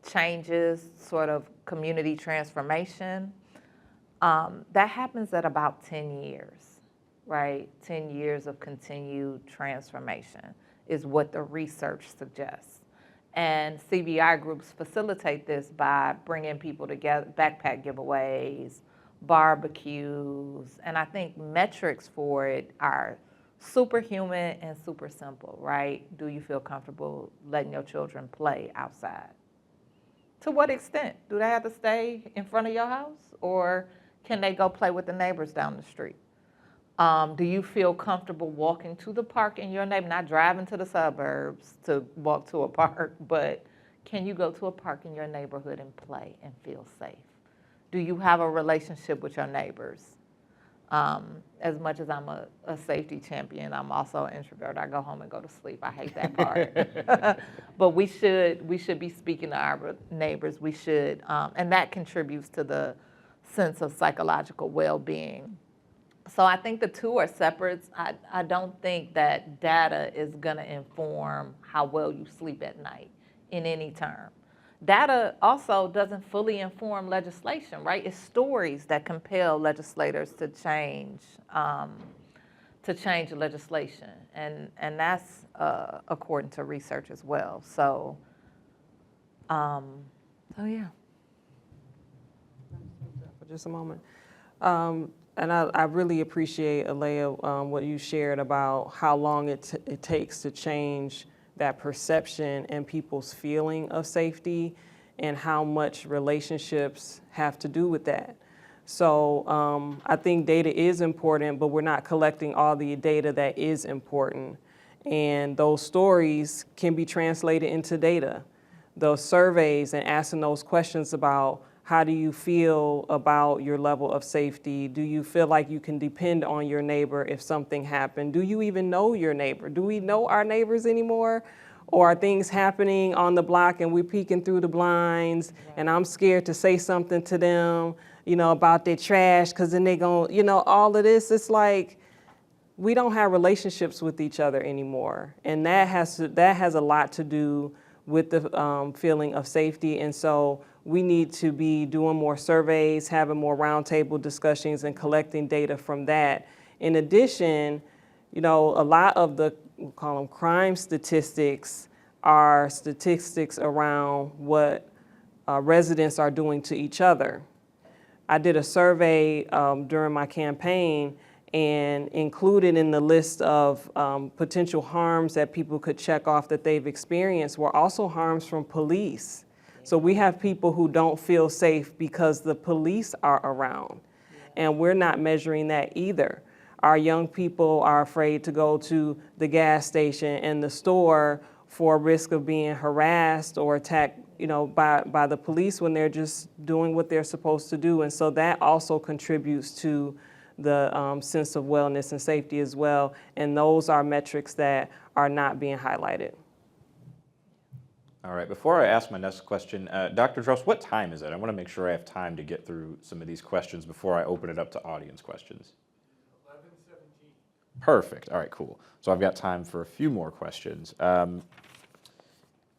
changes, sort of community transformation. That happens at about 10 years, right? 10 years of continued transformation is what the research suggests. And CVI groups facilitate this by bringing people together, backpack giveaways, barbecues, and I think metrics for it are superhuman and super simple, right? Do you feel comfortable letting your children play outside? To what extent? Do they have to stay in front of your house, or can they go play with the neighbors down the street? Do you feel comfortable walking to the park in your neighborhood, not driving to the suburbs to walk to a park, but can you go to a park in your neighborhood and play and feel safe? Do you have a relationship with your neighbors? As much as I'm a safety champion, I'm also an introvert. I go home and go to sleep. I hate that part. But we should be speaking to our neighbors. We should, and that contributes to the sense of psychological well-being. So I think the two are separate. I don't think that data is going to inform how well you sleep at night in any term. Data also doesn't fully inform legislation, right? It's stories that compel legislators to change legislation, and that's according to research as well. So yeah. For just a moment. And I really appreciate, Alea, what you shared about how long it takes to change that perception and people's feeling of safety and how much relationships have to do with that. So I think data is important, but we're not collecting all the data that is important. And those stories can be translated into data. Those surveys and asking those questions about how do you feel about your level of safety? Do you feel like you can depend on your neighbor if something happened? Do you even know your neighbor? Do we know our neighbors anymore? Or are things happening on the block and we're peeking through the blinds and I'm scared to say something to them, about their trash because then they gon', all of this. It's like we don't have relationships with each other anymore. And that has a lot to do with the feeling of safety. And so we need to be doing more surveys, having more roundtable discussions and collecting data from that. In addition, a lot of the, we'll call them crime statistics, are statistics around what residents are doing to each other. I did a survey during my campaign, and included in the list of potential harms that people could check off that they've experienced were also harms from police. So we have people who don't feel safe because the police are around, and we're not measuring that either. Our young people are afraid to go to the gas station and the store for risk of being harassed or attacked, by the police when they're just doing what they're supposed to do. And so that also contributes to the sense of wellness and safety as well. And those are metrics that are not being highlighted. All right, before I ask my next question, Dr. Drost, what time is it? I want to make sure I have time to get through some of these questions before I open it up to audience questions. 11:17. Perfect. All right, cool. So I've got time for a few more questions.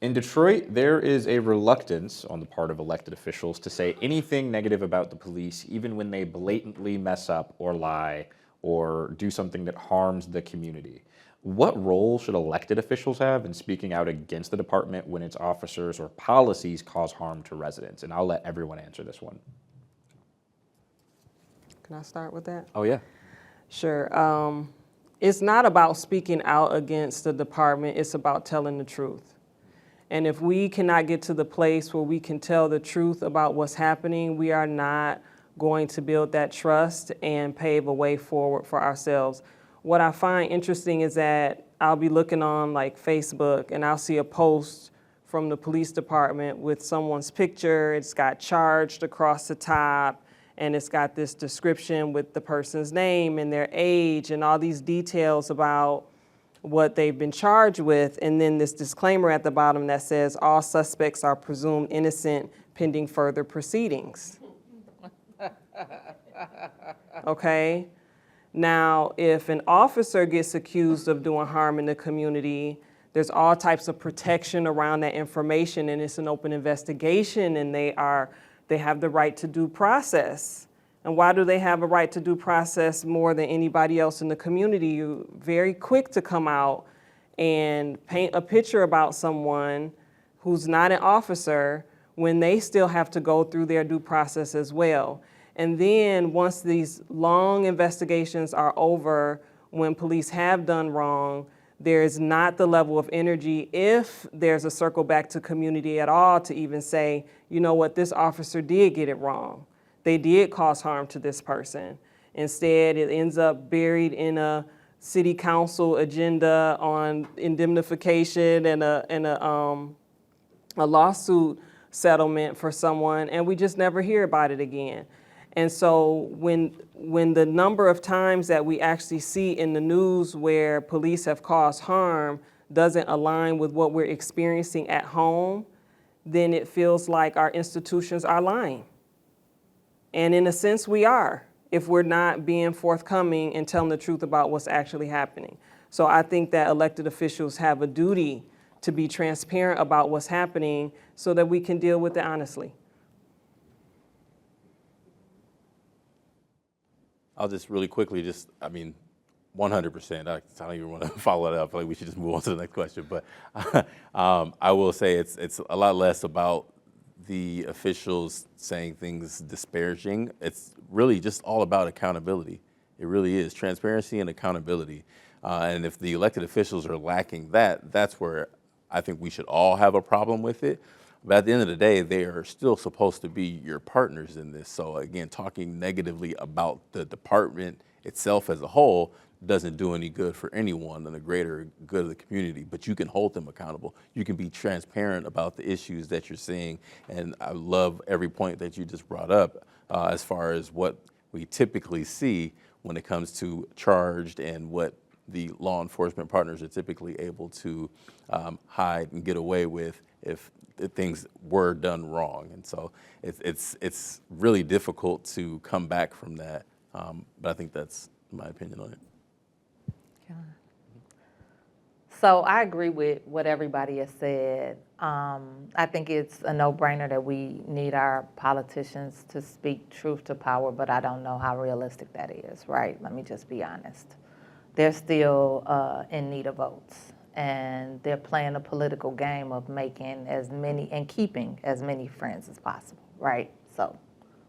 In Detroit, there is a reluctance on the part of elected officials to say anything negative about the police, even when they blatantly mess up or lie or do something that harms the community. What role should elected officials have in speaking out against the department when its officers or policies cause harm to residents? And I'll let everyone answer this one. Can I start with that? Oh, yeah. Sure. It's not about speaking out against the department, it's about telling the truth. And if we cannot get to the place where we can tell the truth about what's happening, we are not going to build that trust and pave a way forward for ourselves. What I find interesting is that I'll be looking on like Facebook and I'll see a post from the police department with someone's picture. It's got charged across the top and it's got this description with the person's name and their age and all these details about what they've been charged with. And then this disclaimer at the bottom that says all suspects are presumed innocent pending further proceedings. Okay? Now, if an officer gets accused of doing harm in the community, there's all types of protection around that information and it's an open investigation and they have the right to due process. And why do they have a right to due process more than anybody else in the community? You're very quick to come out and paint a picture about someone who's not an officer when they still have to go through their due process as well. And then once these long investigations are over, when police have done wrong, there is not the level of energy, if there's a circle back to community at all, to even say, you know what, this officer did get it wrong. They did cause harm to this person. Instead, it ends up buried in a city council agenda on indemnification and a lawsuit settlement for someone, and we just never hear about it again. And so when the number of times that we actually see in the news where police have caused harm doesn't align with what we're experiencing at home, then it feels like our institutions are lying. And in a sense, we are, if we're not being forthcoming and telling the truth about what's actually happening. So I think that elected officials have a duty to be transparent about what's happening so that we can deal with it honestly. I'll just really quickly 100%. I don't even want to follow it up. Like we should just move on to the next question. But I will say it's a lot less about the officials saying things disparaging. It's really just all about accountability. It really is transparency and accountability. And if the elected officials are lacking that, that's where I think we should all have a problem with it. But at the end of the day, they are still supposed to be your partners in this. So again, talking negatively about the department itself as a whole doesn't do any good for anyone and the greater good of the community, but you can hold them accountable. You can be transparent about the issues that you're seeing. And I love every point that you just brought up as far as what we typically see when it comes to charged and what the law enforcement partners are typically able to hide and get away with if things were done wrong. And so it's really difficult to come back from that. But I think that's my opinion on it. So I agree with what everybody has said. I think it's a no-brainer that we need our politicians to speak truth to power, but I don't know how realistic that is, right? Let me just be honest. They're still in need of votes, and they're playing a political game of making as many and keeping as many friends as possible, right? So,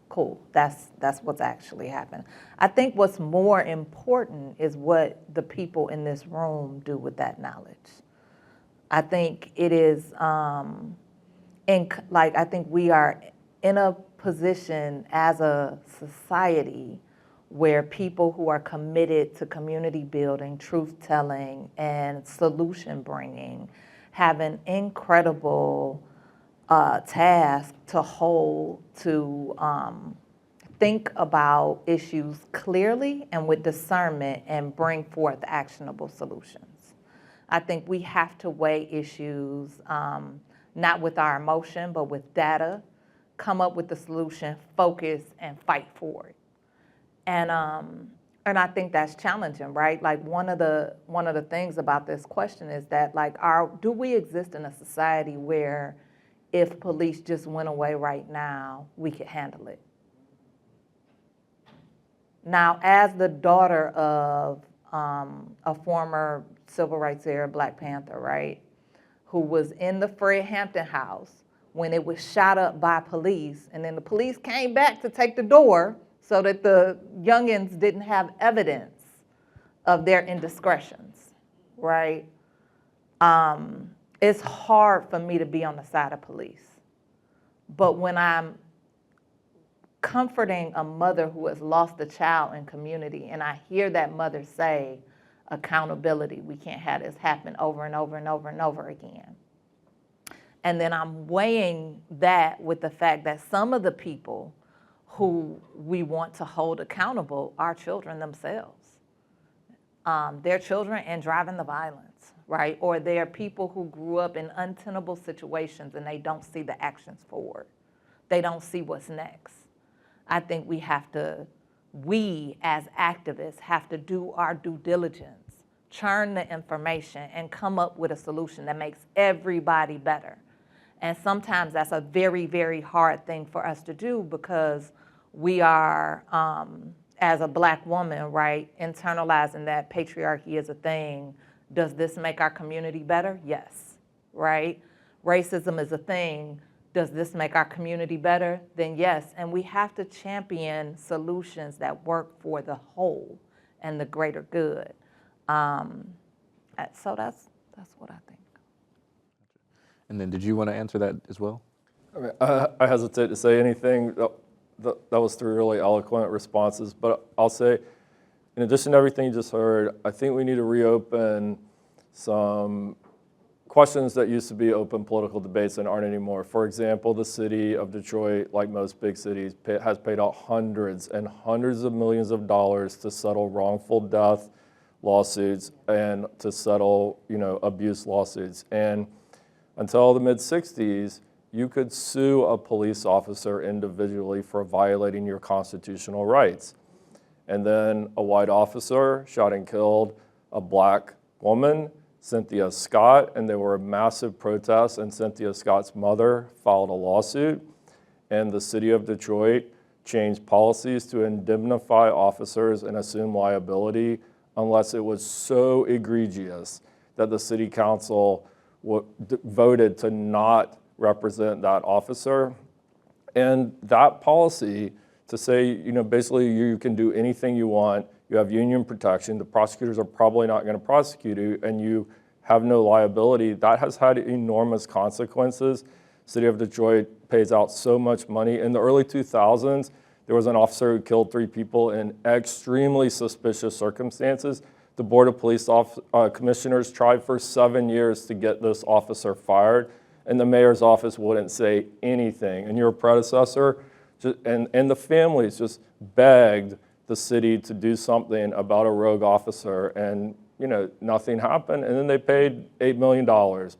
cool. That's what's actually happened. I think what's more important is what the people in this room do with that knowledge. I think it is, I think we are in a position as a society where people who are committed to community building, truth-telling, and solution-bringing have an incredible task to hold to think about issues clearly and with discernment and bring forth actionable solutions. I think we have to weigh issues not with our emotion, but with data, come up with the solution, focus, and fight for it. And I think that's challenging, right? Like one of the things about this question is that like do we exist in a society where if police just went away right now, we could handle it? Now, as the daughter of a former civil rights era Black Panther, right, who was in the Fred Hampton house when it was shot up by police, and then the police came back to take the door so that the youngins didn't have evidence of their indiscretions, right? It's hard for me to be on the side of police. But when I'm comforting a mother who has lost a child in community, and I hear that mother say, accountability, we can't have this happen over and over and over and over again. And then I'm weighing that with the fact that some of the people who we want to hold accountable are children themselves. They're children and driving the violence, right? Or they're people who grew up in untenable situations and they don't see the actions forward. They don't see what's next. I think we as activists have to do our due diligence, churn the information, and come up with a solution that makes everybody better. And sometimes that's a very, very hard thing for us to do because we are, as a Black woman, right, internalizing that patriarchy is a thing. Does this make our community better? Yes, right? Racism is a thing. Does this make our community better? Then yes, and we have to champion solutions that work for the whole and the greater good. So that's what I think. And then did you want to answer that as well? I mean, I hesitate to say anything. That was 3 really eloquent responses, but I'll say, in addition to everything you just heard, I think we need to reopen some questions that used to be open political debates and aren't anymore. For example, the city of Detroit, like most big cities, has paid out hundreds and hundreds of millions of dollars to settle wrongful death lawsuits and to settle, abuse lawsuits. And until the mid-'60s, you could sue a police officer individually for violating your constitutional rights. And then a white officer shot and killed a Black woman, Cynthia Scott, and there were massive protests, and Cynthia Scott's mother filed a lawsuit, and the city of Detroit changed policies to indemnify officers and assume liability unless it was so egregious that the city council voted to not represent that officer. And that policy to say, basically you can do anything you want, you have union protection, the prosecutors are probably not going to prosecute you, and you have no liability, that has had enormous consequences. City of Detroit pays out so much money. In the early 2000s, there was an officer who killed 3 people in extremely suspicious circumstances. The Board of Police Commissioners tried for 7 years to get this officer fired, and the mayor's office wouldn't say anything. And your predecessor and the families just begged the city to do something about a rogue officer, and nothing happened. And then they paid $8 million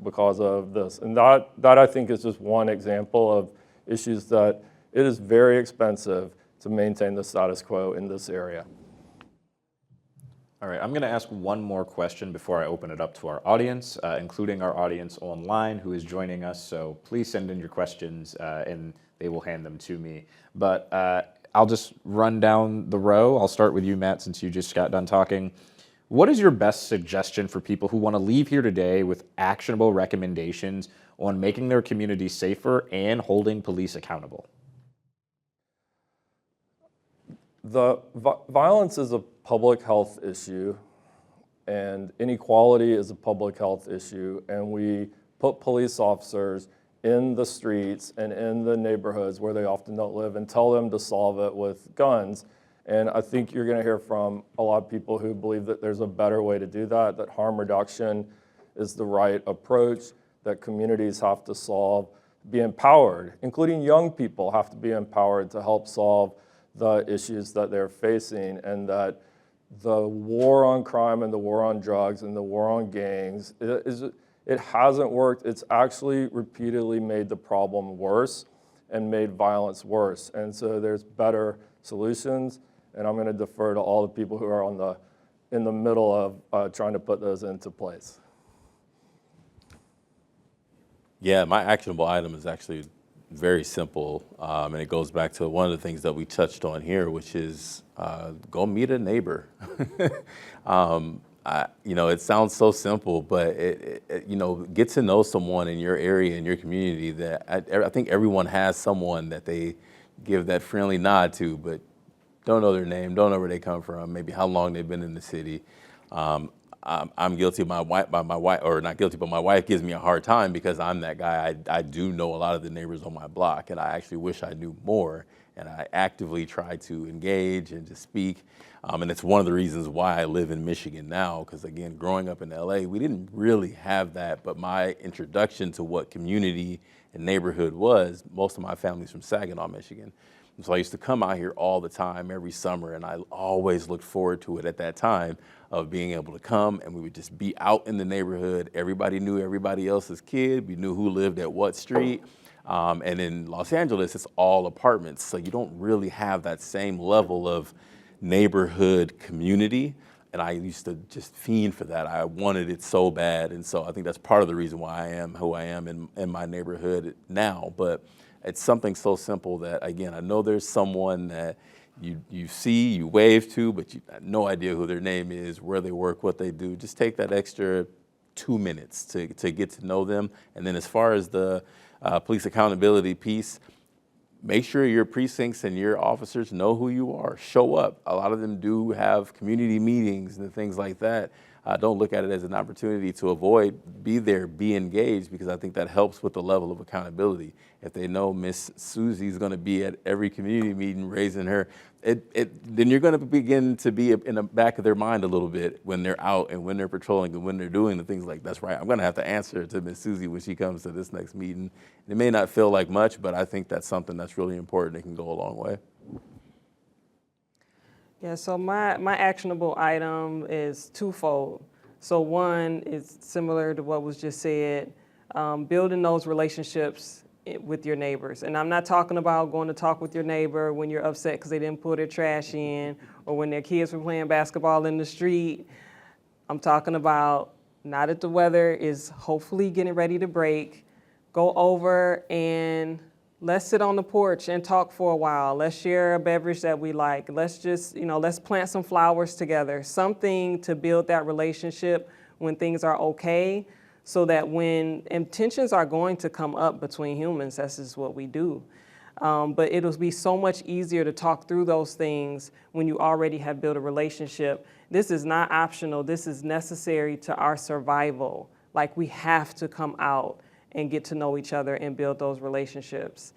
because of this. And that I think is just one example of issues that it is very expensive to maintain the status quo in this area. All right, I'm going to ask one more question before I open it up to our audience, including our audience online who is joining us. So please send in your questions and they will hand them to me. But I'll just run down the row. I'll start with you, Matt, since you just got done talking. What is your best suggestion for people who want to leave here today with actionable recommendations on making their community safer and holding police accountable? The violence is a public health issue, and inequality is a public health issue, and we put police officers in the streets and in the neighborhoods where they often don't live and tell them to solve it with guns. And I think you're going to hear from a lot of people who believe that there's a better way to do that, that harm reduction is the right approach, that communities have to be empowered, including young people have to be empowered to help solve the issues that they're facing, and that the war on crime and the war on drugs and the war on gangs It hasn't worked. It's actually repeatedly made the problem worse and made violence worse. And so there's better solutions, and I'm going to defer to all the people who are in the middle of trying to put those into place. Yeah, my actionable item is actually very simple, and it goes back to one of the things that we touched on here, which is go meet a neighbor. It sounds so simple, but get to know someone in your area, in your community. That I think everyone has someone that they give that friendly nod to, but don't know their name, don't know where they come from, maybe how long they've been in the city. I'm guilty of my wife, or not guilty, but my wife gives me a hard time because I'm that guy. I do know a lot of the neighbors on my block, and I actually wish I knew more. And I actively try to engage and to speak. And it's one of the reasons why I live in Michigan now, because again, growing up in LA, we didn't really have that. But my introduction to what community and neighborhood was, most of my family's from Saginaw, Michigan. And so I used to come out here all the time, every summer, and I always looked forward to it at that time of being able to come, and we would just be out in the neighborhood. Everybody knew everybody else's kid. We knew who lived at what street. And in Los Angeles, it's all apartments, so you don't really have that same level of neighborhood community. And I used to just fiend for that. I wanted it so bad, and so I think that's part of the reason why I am who I am in my neighborhood now. But it's something so simple that, again, I know there's someone that you see, you wave to, but you have no idea who their name is, where they work, what they do. Just take that extra 2 minutes to get to know them. And then as far as the police accountability piece, make sure your precincts and your officers know who you are. Show up. A lot of them do have community meetings and things like that. Don't look at it as an opportunity to avoid. Be there, be engaged, because I think that helps with the level of accountability. If they know Miss Susie's going to be at every community meeting raising her, then you're going to begin to be in the back of their mind a little bit when they're out and when they're patrolling and when they're doing the things like, that's right, I'm going to have to answer to Miss Susie when she comes to this next meeting. It may not feel like much, but I think that's something that's really important. It can go a long way. Yeah, so my actionable item is twofold. So one is similar to what was just said, building those relationships with your neighbors. And I'm not talking about going to talk with your neighbor when you're upset because they didn't put their trash in, or when their kids were playing basketball in the street. I'm talking about now that the weather is hopefully getting ready to break, go over and let's sit on the porch and talk for a while. Let's share a beverage that we like. Let's just, let's plant some flowers together. Something to build that relationship when things are okay, so that when tensions are going to come up between humans, that's just what we do. But it'll be so much easier to talk through those things when you already have built a relationship. This is not optional. This is necessary to our survival. Like, we have to come out and get to know each other and build those relationships.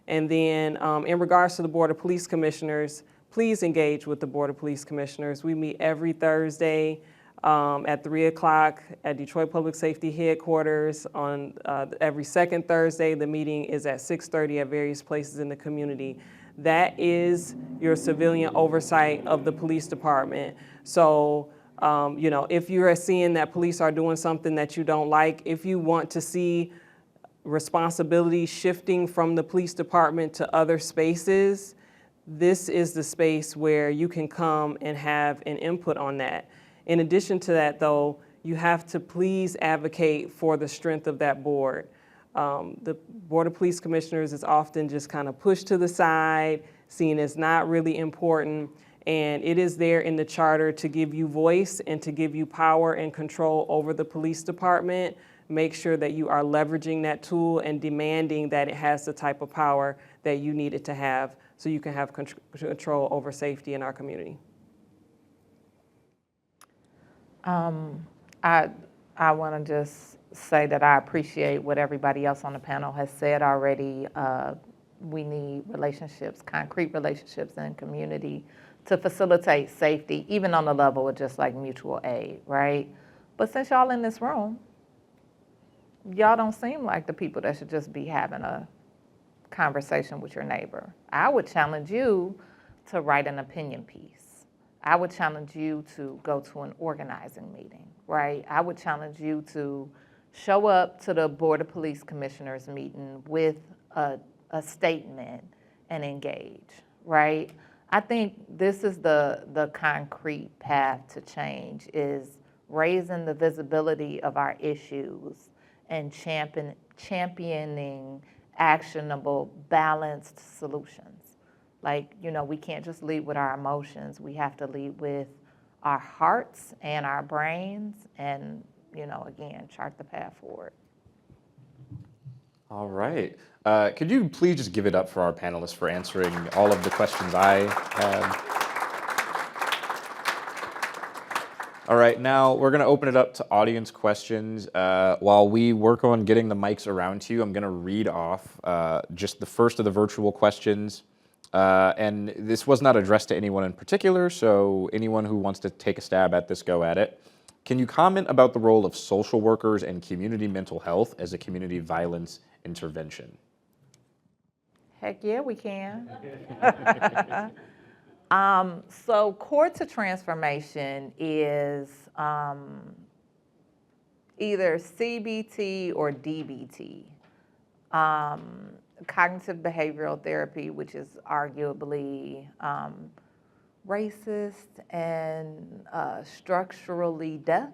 And then in regards to the Board of Police Commissioners, please engage with the Board of Police Commissioners. We meet every Thursday at 3 o'clock at Detroit Public Safety Headquarters. On every second Thursday, the meeting is at 6:30 at various places in the community. That is your civilian oversight of the police department. So if you are seeing that police are doing something that you don't like, if you want to see responsibility shifting from the police department to other spaces, this is the space where you can come and have an input on that. In addition to that, though, you have to please advocate for the strength of that board. The Board of Police Commissioners is often just kind of pushed to the side, seen as not really important, and it is there in the charter to give you voice and to give you power and control over the police department. Make sure that you are leveraging that tool and demanding that it has the type of power that you need it to have, so you can have control over safety in our community. I want to just say that I appreciate what everybody else on the panel has said already. We need relationships, concrete relationships in community to facilitate safety, even on the level of just like mutual aid, right? But since y'all in this room, y'all don't seem like the people that should just be having a conversation with your neighbor. I would challenge you to write an opinion piece. I would challenge you to go to an organizing meeting, right? I would challenge you to show up to the Board of Police Commissioners meeting with a statement and engage, right? I think this is the concrete path to change, is raising the visibility of our issues and championing actionable, balanced solutions. Like, we can't just lead with our emotions. We have to lead with our hearts and our brains and, again, chart the path forward. All right. Could you please just give it up for our panelists for answering all of the questions I had? All right, now we're going to open it up to audience questions. While we work on getting the mics around to you, I'm going to read off just the first of the virtual questions. And this was not addressed to anyone in particular, so anyone who wants to take a stab at this, go at it. Can you comment about the role of social workers and community mental health as a community violence intervention? Heck yeah, we can. So Core to Transformation is either CBT or DBT. Cognitive behavioral therapy, which is arguably racist and structurally deaf.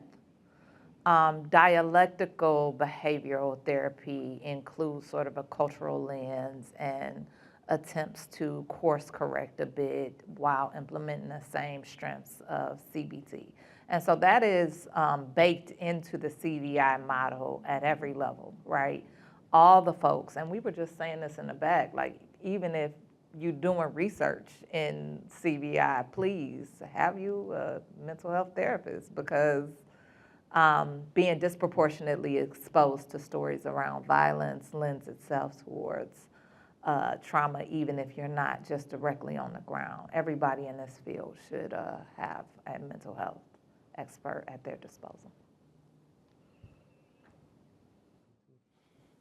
Dialectical behavioral therapy includes sort of a cultural lens and attempts to course correct a bit while implementing the same strengths of CBT. And so that is baked into the CVI model at every level, right? All the folks, and we were just saying this in the back, like even if you're doing research in CVI, please have you a mental health therapist, because being disproportionately exposed to stories around violence lends itself towards trauma, even if you're not just directly on the ground. Everybody in this field should have a mental health expert at their disposal.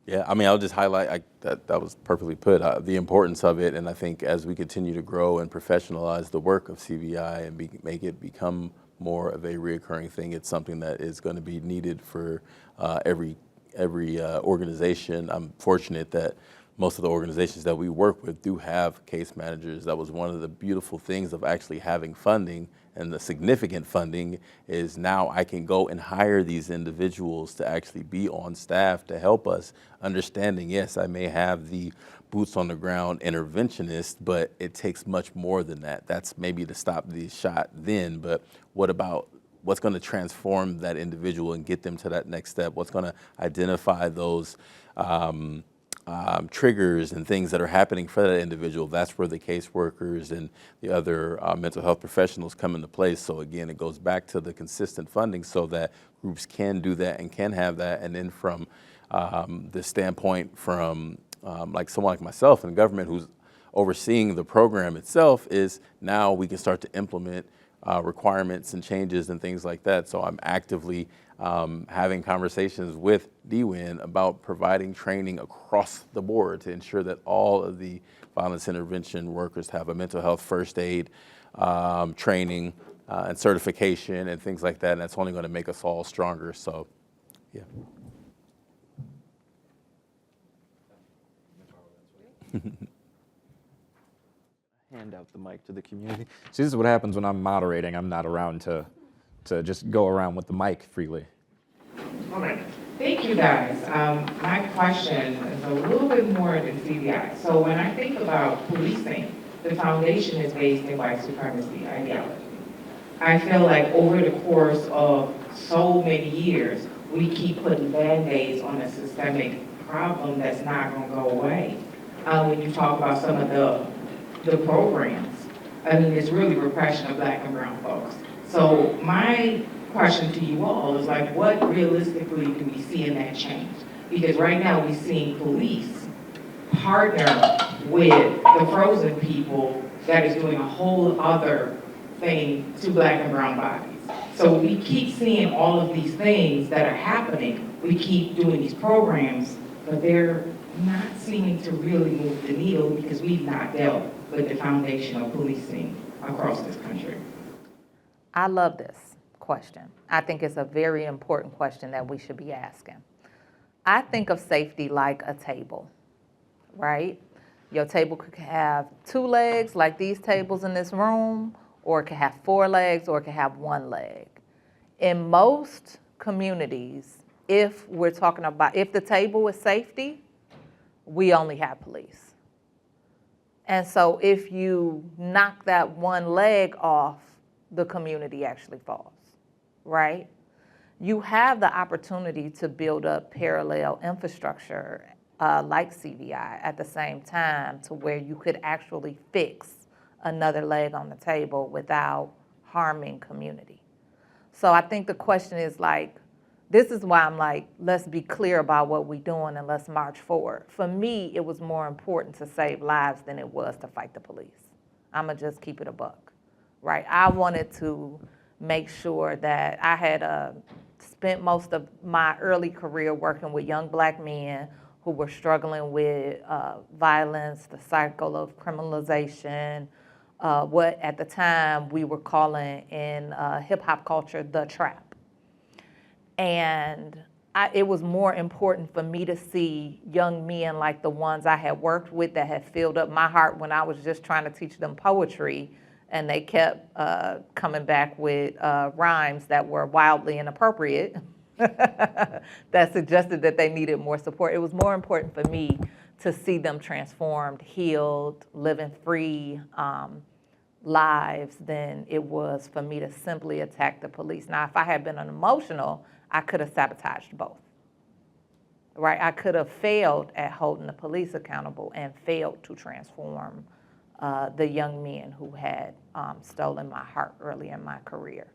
Yeah, I mean, I'll just highlight that was perfectly put, the importance of it. And I think as we continue to grow and professionalize the work of CVI and make it become more of a reoccurring thing, it's something that is going to be needed for every organization. I'm fortunate that most of the organizations that we work with do have case managers. That was one of the beautiful things of actually having funding, and the significant funding is now I can go and hire these individuals to actually be on staff to help us, understanding, yes, I may have the boots on the ground interventionist, but it takes much more than that. That's maybe to stop the shot then, but what about what's going to transform that individual and get them to that next step? What's going to identify those triggers and things that are happening for that individual? That's where the caseworkers and the other mental health professionals come into place. So again, it goes back to the consistent funding so that groups can do that and can have that. And then from the standpoint from like someone like myself in government who's overseeing the program itself, is now we can start to implement requirements and changes and things like that. So I'm actively having conversations with DWIN about providing training across the board to ensure that all of the violence intervention workers have a mental health first aid training and certification and things like that. And that's only going to make us all stronger. So, yeah. Hand out the mic to the community. See, this is what happens when I'm moderating. I'm not around to just go around with the mic freely. All right. Thank you, guys. My question is a little bit more than CVI. So when I think about policing, the foundation is based in white supremacy ideology. I feel like over the course of so many years, we keep putting Band-Aids on a systemic problem that's not going to go away. When you talk about some of the programs, I mean, it's really repression of Black and brown folks. So my question to you all is like, what realistically do we see in that change? Because right now we're seeing police partner with the frozen people that is doing a whole other thing to Black and brown bodies. So we keep seeing all of these things that are happening. We keep doing these programs, but they're not seeming to really move the needle because we've not dealt with the foundation of policing across this country. I love this question. I think it's a very important question that we should be asking. I think of safety like a table, right? Your table could have 2 legs like these tables in this room, or it could have 4 legs, or it could have 1 leg. In most communities, if we're talking about, if the table is safety, we only have police. And so if you knock that 1 leg off, the community actually falls, right? You have the opportunity to build up parallel infrastructure like CVI at the same time, to where you could actually fix another leg on the table without harming community. So I think the question is like, this is why I'm like, let's be clear about what we're doing and let's march forward. For me, it was more important to save lives than it was to fight the police. I'm gonna just keep it a buck, right? I wanted to make sure that I had spent most of my early career working with young Black men who were struggling with violence, the cycle of criminalization, what at the time we were calling in hip hop culture, the trap. And it was more important for me to see young men like the ones I had worked with that had filled up my heart when I was just trying to teach them poetry, and they kept coming back with rhymes that were wildly inappropriate that suggested that they needed more support. It was more important for me to see them transformed, healed, living free lives than it was for me to simply attack the police. Now, if I had been unemotional, I could have sabotaged both, right? I could have failed at holding the police accountable and failed to transform the young men who had stolen my heart early in my career.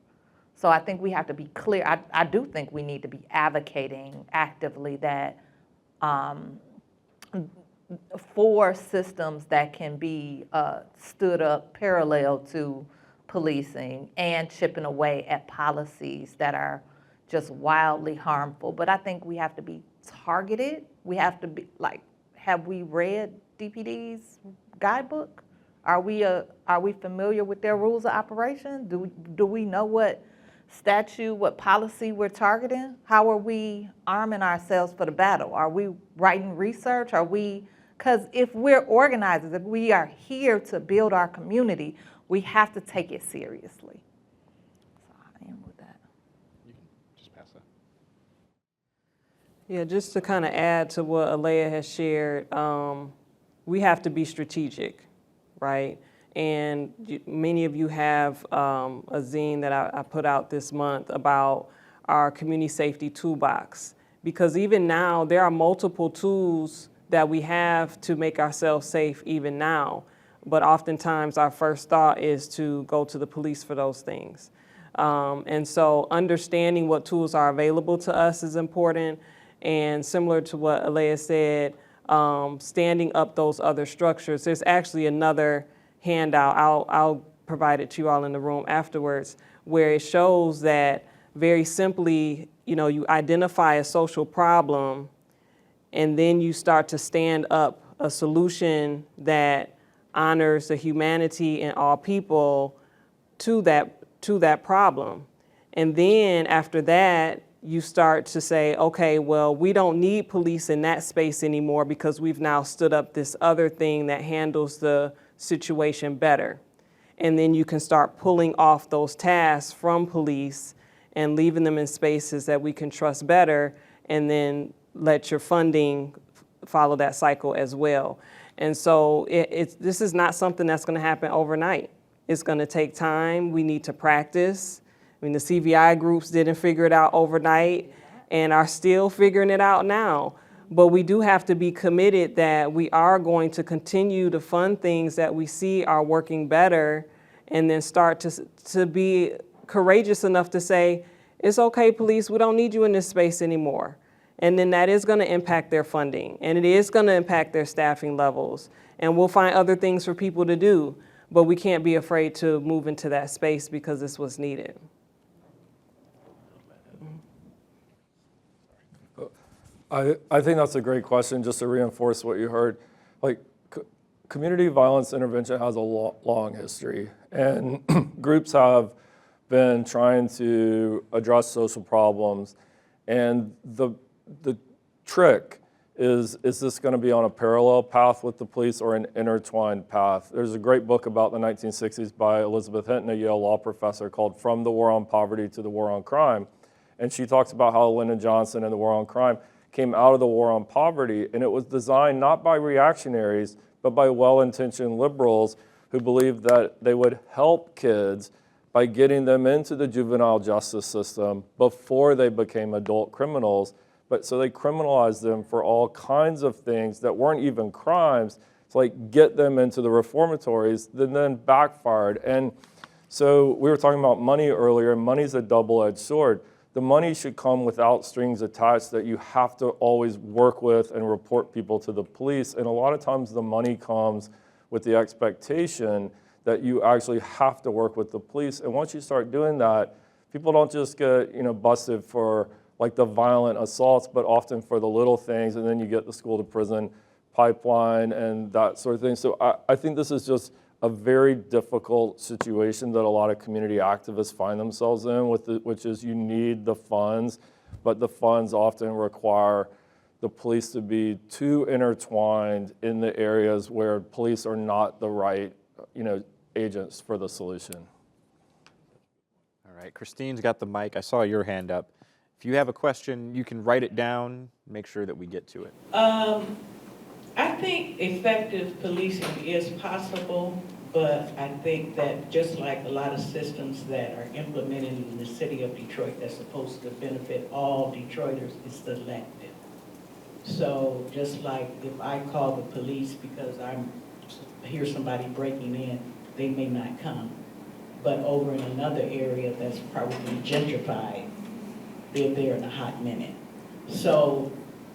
So I think we have to be clear. I do think we need to be advocating actively that for systems that can be stood up parallel to policing and chipping away at policies that are just wildly harmful. But I think we have to be targeted. We have to be like, have we read DPD's guidebook? Are we familiar with their rules of operation? Do we know what statute, what policy we're targeting? How are we arming ourselves for the battle? Are we writing research? Because if we're organizers, if we are here to build our community, we have to take it seriously. So I am with that. You can just pass that. Yeah, just to kind of add to what Alea has shared, we have to be strategic, right? And many of you have a zine that I put out this month about our community safety toolbox. Because even now, there are multiple tools that we have to make ourselves safe even now. But oftentimes our first thought is to go to the police for those things. And so understanding what tools are available to us is important. And similar to what Alea said, standing up those other structures. There's actually another handout, I'll provide it to you all in the room afterwards, where it shows that very simply, you identify a social problem and then you start to stand up a solution that honors the humanity in all people to that problem. And then after that, you start to say, okay, well, we don't need police in that space anymore because we've now stood up this other thing that handles the situation better. And then you can start pulling off those tasks from police and leaving them in spaces that we can trust better, and then let your funding follow that cycle as well. And so this is not something that's going to happen overnight. It's going to take time. We need to practice. I mean, the CVI groups didn't figure it out overnight and are still figuring it out now. But we do have to be committed that we are going to continue to fund things that we see are working better, and then start to be courageous enough to say, it's okay, police, we don't need you in this space anymore. And then that is going to impact their funding, and it is going to impact their staffing levels. And we'll find other things for people to do, but we can't be afraid to move into that space because it's what's needed. I think that's a great question, just to reinforce what you heard. Like, community violence intervention has a long history, and groups have been trying to address social problems. And the trick is this going to be on a parallel path with the police or an intertwined path? There's a great book about the 1960s by Elizabeth Hinton, a Yale law professor, called From the War on Poverty to the War on Crime. And she talks about how Lyndon Johnson and the War on Crime came out of the war on poverty, and it was designed not by reactionaries, but by well-intentioned liberals who believed that they would help kids by getting them into the juvenile justice system before they became adult criminals. But so they criminalized them for all kinds of things that weren't even crimes to like get them into the reformatories, that then backfired. And so we were talking about money earlier, and money's a double-edged sword. The money should come without strings attached that you have to always work with and report people to the police. And a lot of times the money comes with the expectation that you actually have to work with the police. And once you start doing that, people don't just get busted for like the violent assaults, but often for the little things, and then you get the school to prison pipeline and that sort of thing. So I think this is just a very difficult situation that a lot of community activists find themselves in, which is you need the funds, but the funds often require the police to be too intertwined in the areas where police are not the right agents for the solution. All right, Christine's got the mic. I saw your hand up. If you have a question, you can write it down, make sure that we get to it. I think effective policing is possible, but I think that just like a lot of systems that are implemented in the city of Detroit that's supposed to benefit all Detroiters is selective. So just like if I call the police because I hear somebody breaking in, they may not come. But over in another area that's probably gentrified, they're there in a hot minute. So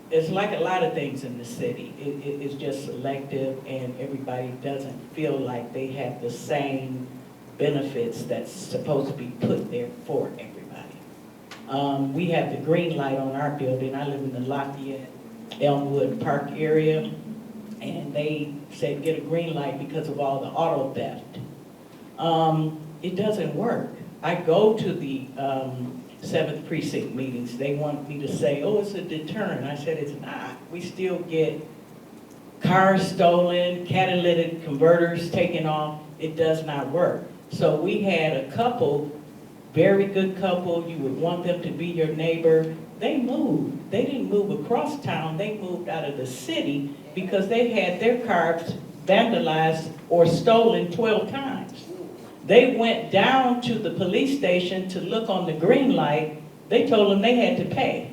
it's like a lot of things in the city. It's just selective, and everybody doesn't feel like they have the same benefits that's supposed to be put there for everybody. We have the green light on our building. I live in the Lafayette, Elmwood Park area, and they said get a green light because of all the auto theft. It doesn't work. I go to the 7th precinct meetings. They want me to say, oh, it's a deterrent. I said, it's not. We still get cars stolen, catalytic converters taken off. It does not work. So we had a couple, very good couple. You would want them to be your neighbor. They moved. They didn't move across town. They moved out of the city because they had their cars vandalized or stolen 12 times. They went down to the police station to look on the green light. They told them they had to pay.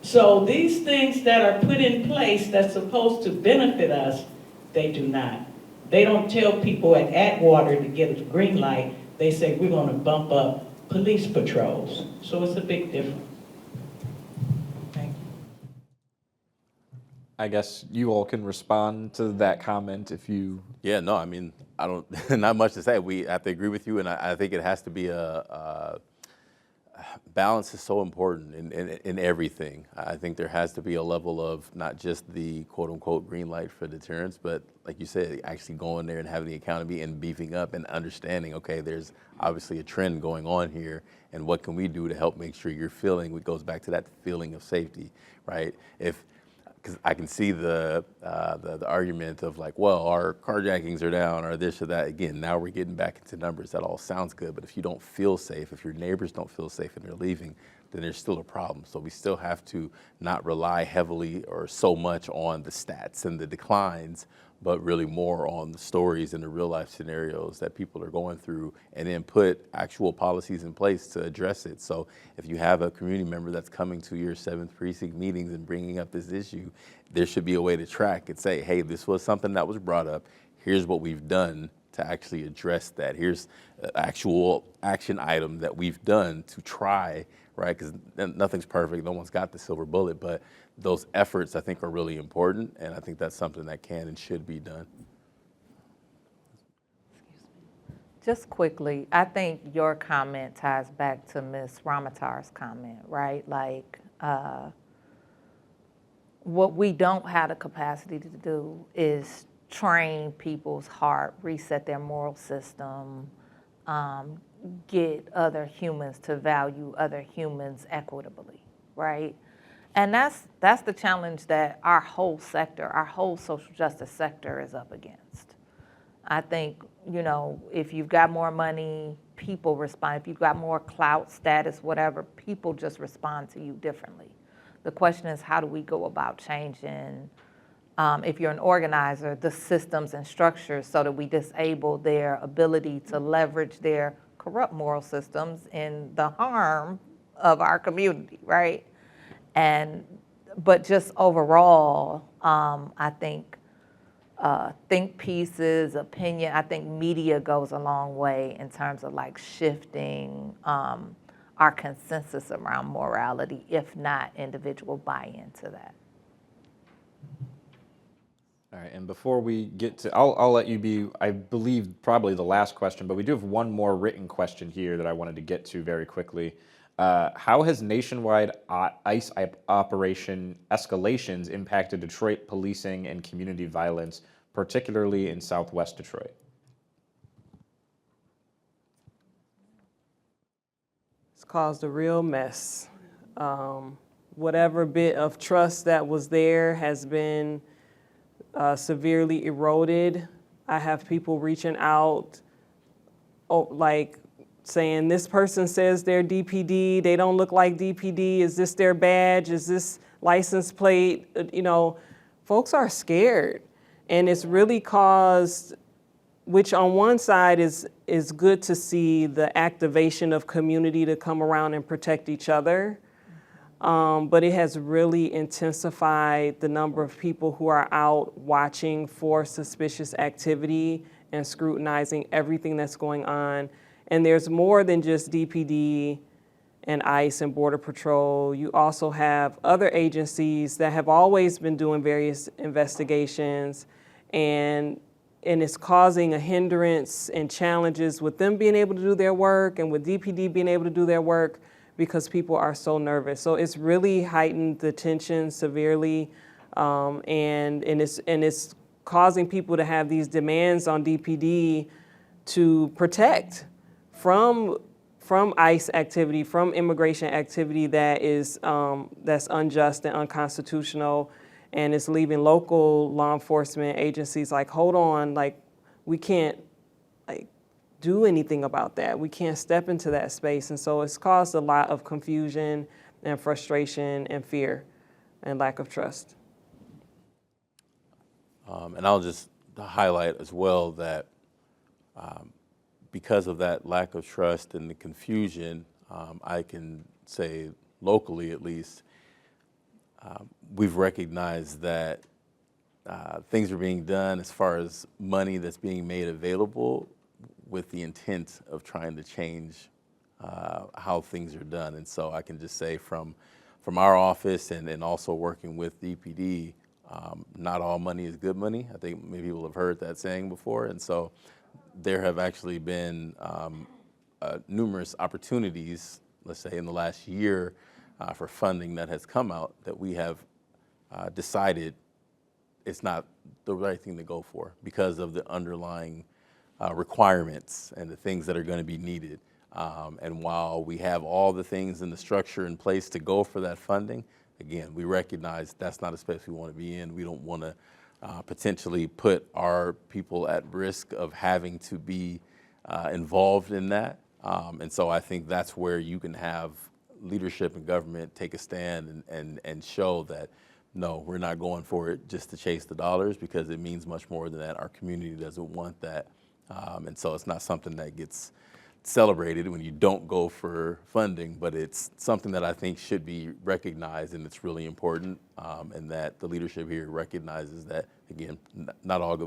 So these things that are put in place that's supposed to benefit us, they do not. They don't tell people at Atwater to get a green light. They say we're going to bump up police patrols. So it's a big difference. Thank you. I guess you all can respond to that comment if you... Yeah, no, I mean, I don't, not much to say. We have to agree with you, and I think it has to be balance is so important in everything. I think there has to be a level of not just the quote unquote green light for deterrence, but like you said, actually going there and having the accountability and beefing up and understanding, okay, there's obviously a trend going on here, and what can we do to help make sure you're feeling, it goes back to that feeling of safety, right? Because I can see the argument of like, well, our carjackings are down or this or that. Again, now we're getting back into numbers. That all sounds good, but if you don't feel safe, if your neighbors don't feel safe and they're leaving, then there's still a problem. So we still have to not rely heavily or so much on the stats and the declines, but really more on the stories and the real life scenarios that people are going through, and then put actual policies in place to address it. So if you have a community member that's coming to your 7th precinct meetings and bringing up this issue, there should be a way to track and say, hey, this was something that was brought up. Here's what we've done to actually address that. Here's an actual action item that we've done to try, right? Because nothing's perfect. No one's got the silver bullet, but those efforts I think are really important, and I think that's something that can and should be done. Just quickly, I think your comment ties back to Ms. Ramatar's comment, right? Like, what we don't have the capacity to do is train people's heart, reset their moral system, get other humans to value other humans equitably, right? And that's the challenge that our whole sector, our whole social justice sector is up against. I think, if you've got more money, people respond. If you've got more clout, status, whatever, people just respond to you differently. The question is, how do we go about changing, if you're an organizer, the systems and structures so that we disable their ability to leverage their corrupt moral systems in the harm of our community, right? But just overall, I think think pieces, opinion, I think media goes a long way in terms of like shifting our consensus around morality, if not individual buy-in to that. All right, and before we get to, I'll let you be, I believe, probably the last question, but we do have one more written question here that I wanted to get to very quickly. How has nationwide ICE operation escalations impacted Detroit policing and community violence, particularly in Southwest Detroit? It's caused a real mess. Whatever bit of trust that was there has been severely eroded. I have people reaching out, saying, this person says they're DPD, they don't look like DPD, is this their badge, is this license plate? Folks are scared. And it's really caused, which on one side is good to see the activation of community to come around and protect each other. But it has really intensified the number of people who are out watching for suspicious activity and scrutinizing everything that's going on. And there's more than just DPD and ICE and Border Patrol. You also have other agencies that have always been doing various investigations, and it's causing a hindrance and challenges with them being able to do their work and with DPD being able to do their work because people are so nervous. So it's really heightened the tension severely, and it's causing people to have these demands on DPD to protect from ICE activity, from immigration activity that is that's unjust and unconstitutional, and it's leaving local law enforcement agencies like, hold on, we can't do anything about that. We can't step into that space, and so it's caused a lot of confusion and frustration and fear and lack of trust. And I'll just highlight as well that because of that lack of trust and the confusion, I can say locally at least, we've recognized that things are being done as far as money that's being made available with the intent of trying to change how things are done. And so I can just say from our office and also working with DPD, not all money is good money. I think maybe people have heard that saying before. And so there have actually been numerous opportunities, let's say in the last year, for funding that has come out that we have decided it's not the right thing to go for because of the underlying requirements and the things that are going to be needed. And while we have all the things in the structure in place to go for that funding, again, we recognize that's not a space we want to be in. We don't want to potentially put our people at risk of having to be involved in that. And so I think that's where you can have leadership and government take a stand and show that, no, we're not going for it just to chase the dollars, because it means much more than that. Our community doesn't want that. And so it's not something that gets celebrated when you don't go for funding, but it's something that I think should be recognized, and it's really important, and that the leadership here recognizes that, again, not all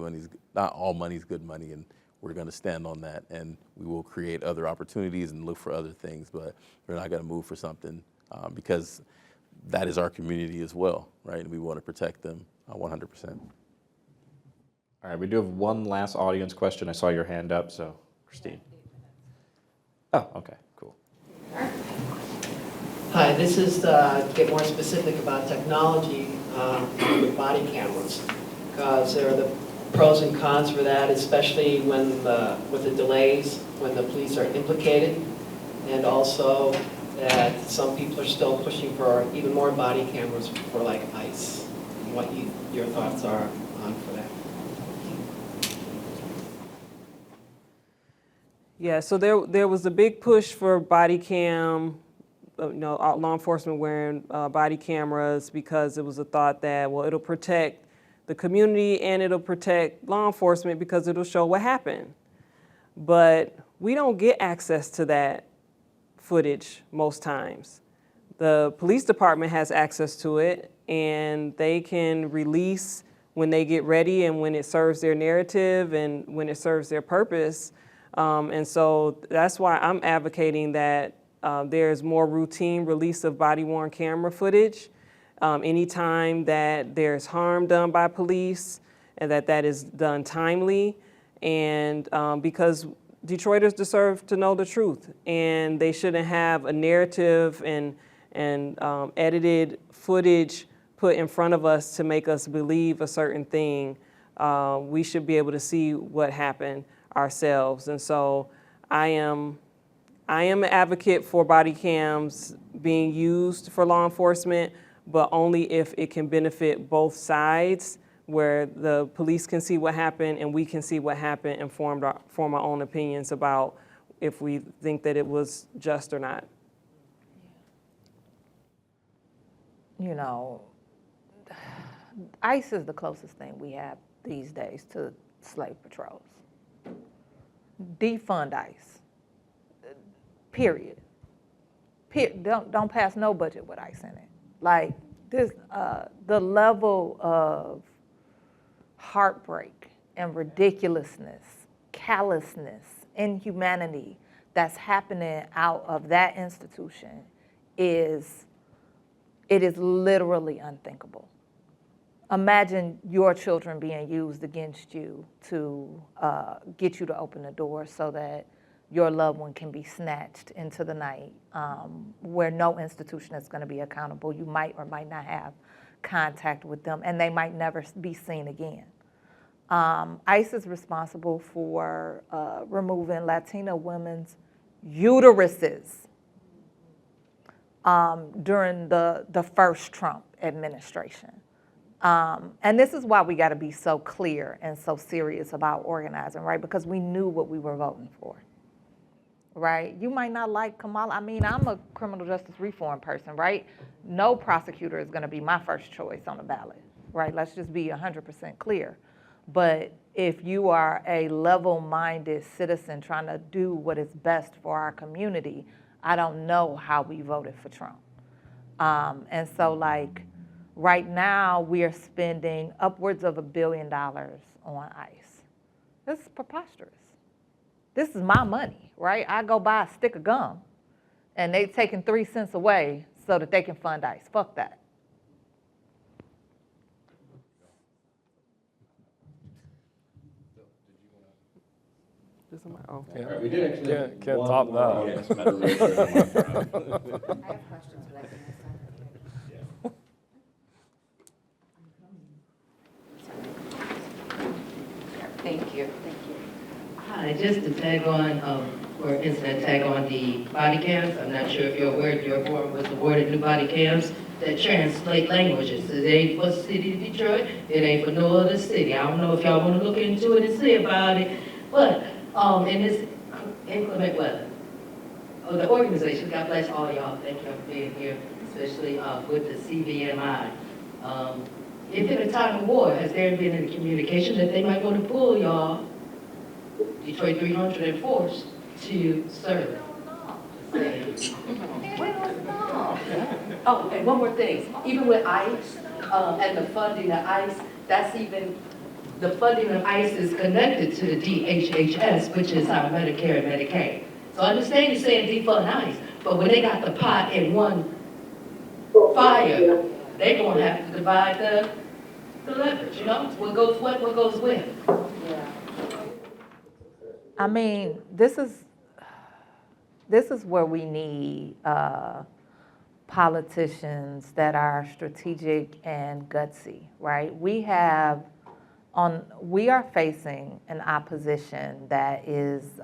money is good money, and we're going to stand on that, and we will create other opportunities and look for other things, but we're not going to move for something because that is our community as well, right? And we want to protect them 100%. All right, we do have one last audience question. I saw your hand up, so Christine. Oh, okay, cool. Hi, this is to get more specific about technology with body cameras, because there are the pros and cons for that, especially when with the delays when the police are implicated, and also that some people are still pushing for even more body cameras for like ICE. And what your thoughts are on for that? Yeah, so there was a big push for body cam, law enforcement wearing body cameras because it was a thought that, well, it'll protect the community and it'll protect law enforcement because it'll show what happened. But we don't get access to that footage most times. The police department has access to it, and they can release when they get ready and when it serves their narrative and when it serves their purpose. And so that's why I'm advocating that there's more routine release of body-worn camera footage anytime that there's harm done by police, and that is done timely. And because Detroiters deserve to know the truth, and they shouldn't have a narrative and edited footage put in front of us to make us believe a certain thing. We should be able to see what happened ourselves. And so I am an advocate for body cams being used for law enforcement, but only if it can benefit both sides, where the police can see what happened and we can see what happened and form our own opinions about if we think that it was just or not. You know, ICE is the closest thing we have these days to slave patrols. Defund ICE, period. Don't pass no budget with ICE in it. Like this, the level of heartbreak and ridiculousness, callousness, inhumanity that's happening out of that institution is literally unthinkable. Imagine your children being used against you to get you to open the door so that your loved one can be snatched into the night, where no institution is going to be accountable. You might or might not have contact with them, and they might never be seen again. ICE is responsible for removing Latina women's uteruses during the first Trump administration. And this is why we got to be so clear and so serious about organizing, right? Because we knew what we were voting for, right? You might not like Kamala. I mean, I'm a criminal justice reform person, right? No prosecutor is going to be my first choice on the ballot, right? Let's just be 100% clear. But if you are a level-minded citizen trying to do what is best for our community, I don't know how we voted for Trump. And so, like, right now, we are spending upwards of $1 billion on ICE. This is preposterous. This is my money, right? I go buy a stick of gum, and they're taking 3 cents away so that they can fund ICE. Fuck that. We did actually can't top that. I have questions, but I can Thank you. Hi, just to tag on, or incident tag on the body cams. I'm not sure if you're aware, your board was awarded new body cams that translate languages. It ain't for the city of Detroit, it ain't for no other city. I don't know if y'all want to look into it and see about it, but in this inclement weather, the organization, God bless all y'all, thank you for being here, especially with the CVMI. If in a time of war, has there been any communication that they might want to pull y'all, Detroit 300 and force, to serve? We don't know. Oh, and one more thing. Even with ICE and the funding of ICE, that's even, the funding of ICE is connected to the DHHS, which is our Medicare and Medicaid. So I understand you're saying defund ICE, but when they got the pot in one fire, they're going to have to divide the leverage, you know? What goes what goes when? Yeah. I mean, this is where we need politicians that are strategic and gutsy, right? We are facing an opposition that is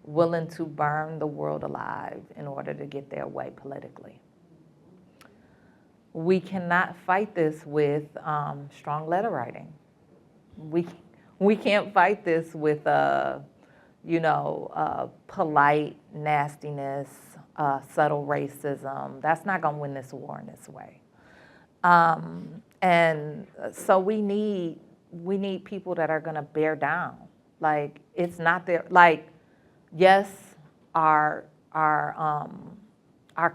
willing to burn the world alive in order to get their way politically. We cannot fight this with strong letter writing. We can't fight this with, polite nastiness, subtle racism. That's not going to win this war in this way. And so we need people that are going to bear down. Like, it's not their, like, yes, our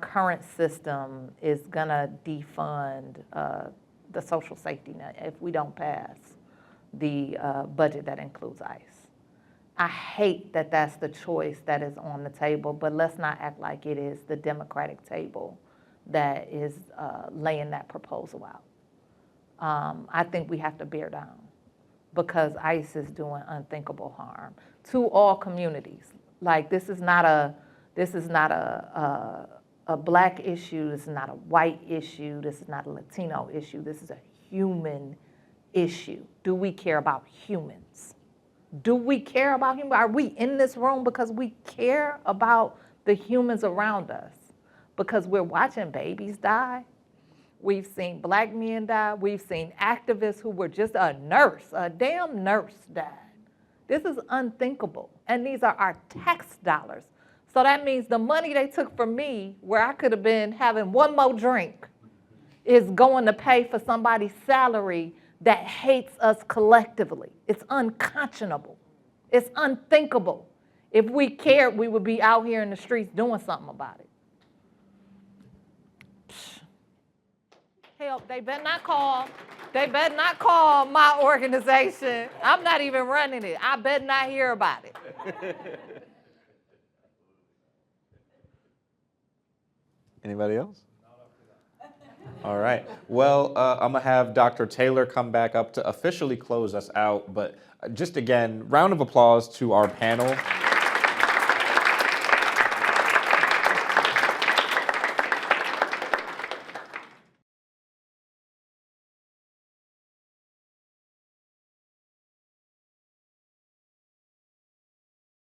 current system is going to defund the social safety net if we don't pass the budget that includes ICE. I hate that that's the choice that is on the table, but let's not act like it is the Democratic table that is laying that proposal out. I think we have to bear down because ICE is doing unthinkable harm to all communities. Like, this is not a black issue, this is not a white issue, this is not a Latino issue, this is a human issue. Do we care about humans? Do we care about humans? Are we in this room because we care about the humans around us? Because we're watching babies die. We've seen black men die. We've seen activists who were just a nurse, a damn nurse died. This is unthinkable. And these are our tax dollars. So that means the money they took from me, where I could have been having one more drink, is going to pay for somebody's salary that hates us collectively. It's unconscionable. It's unthinkable. If we cared, we would be out here in the streets doing something about it. Hell, they better not call my organization. I'm not even running it. I better not hear about it. Anybody else? All right. Well, I'm going to have Dr. Taylor come back up to officially close us out. But just again, round of applause to our panel.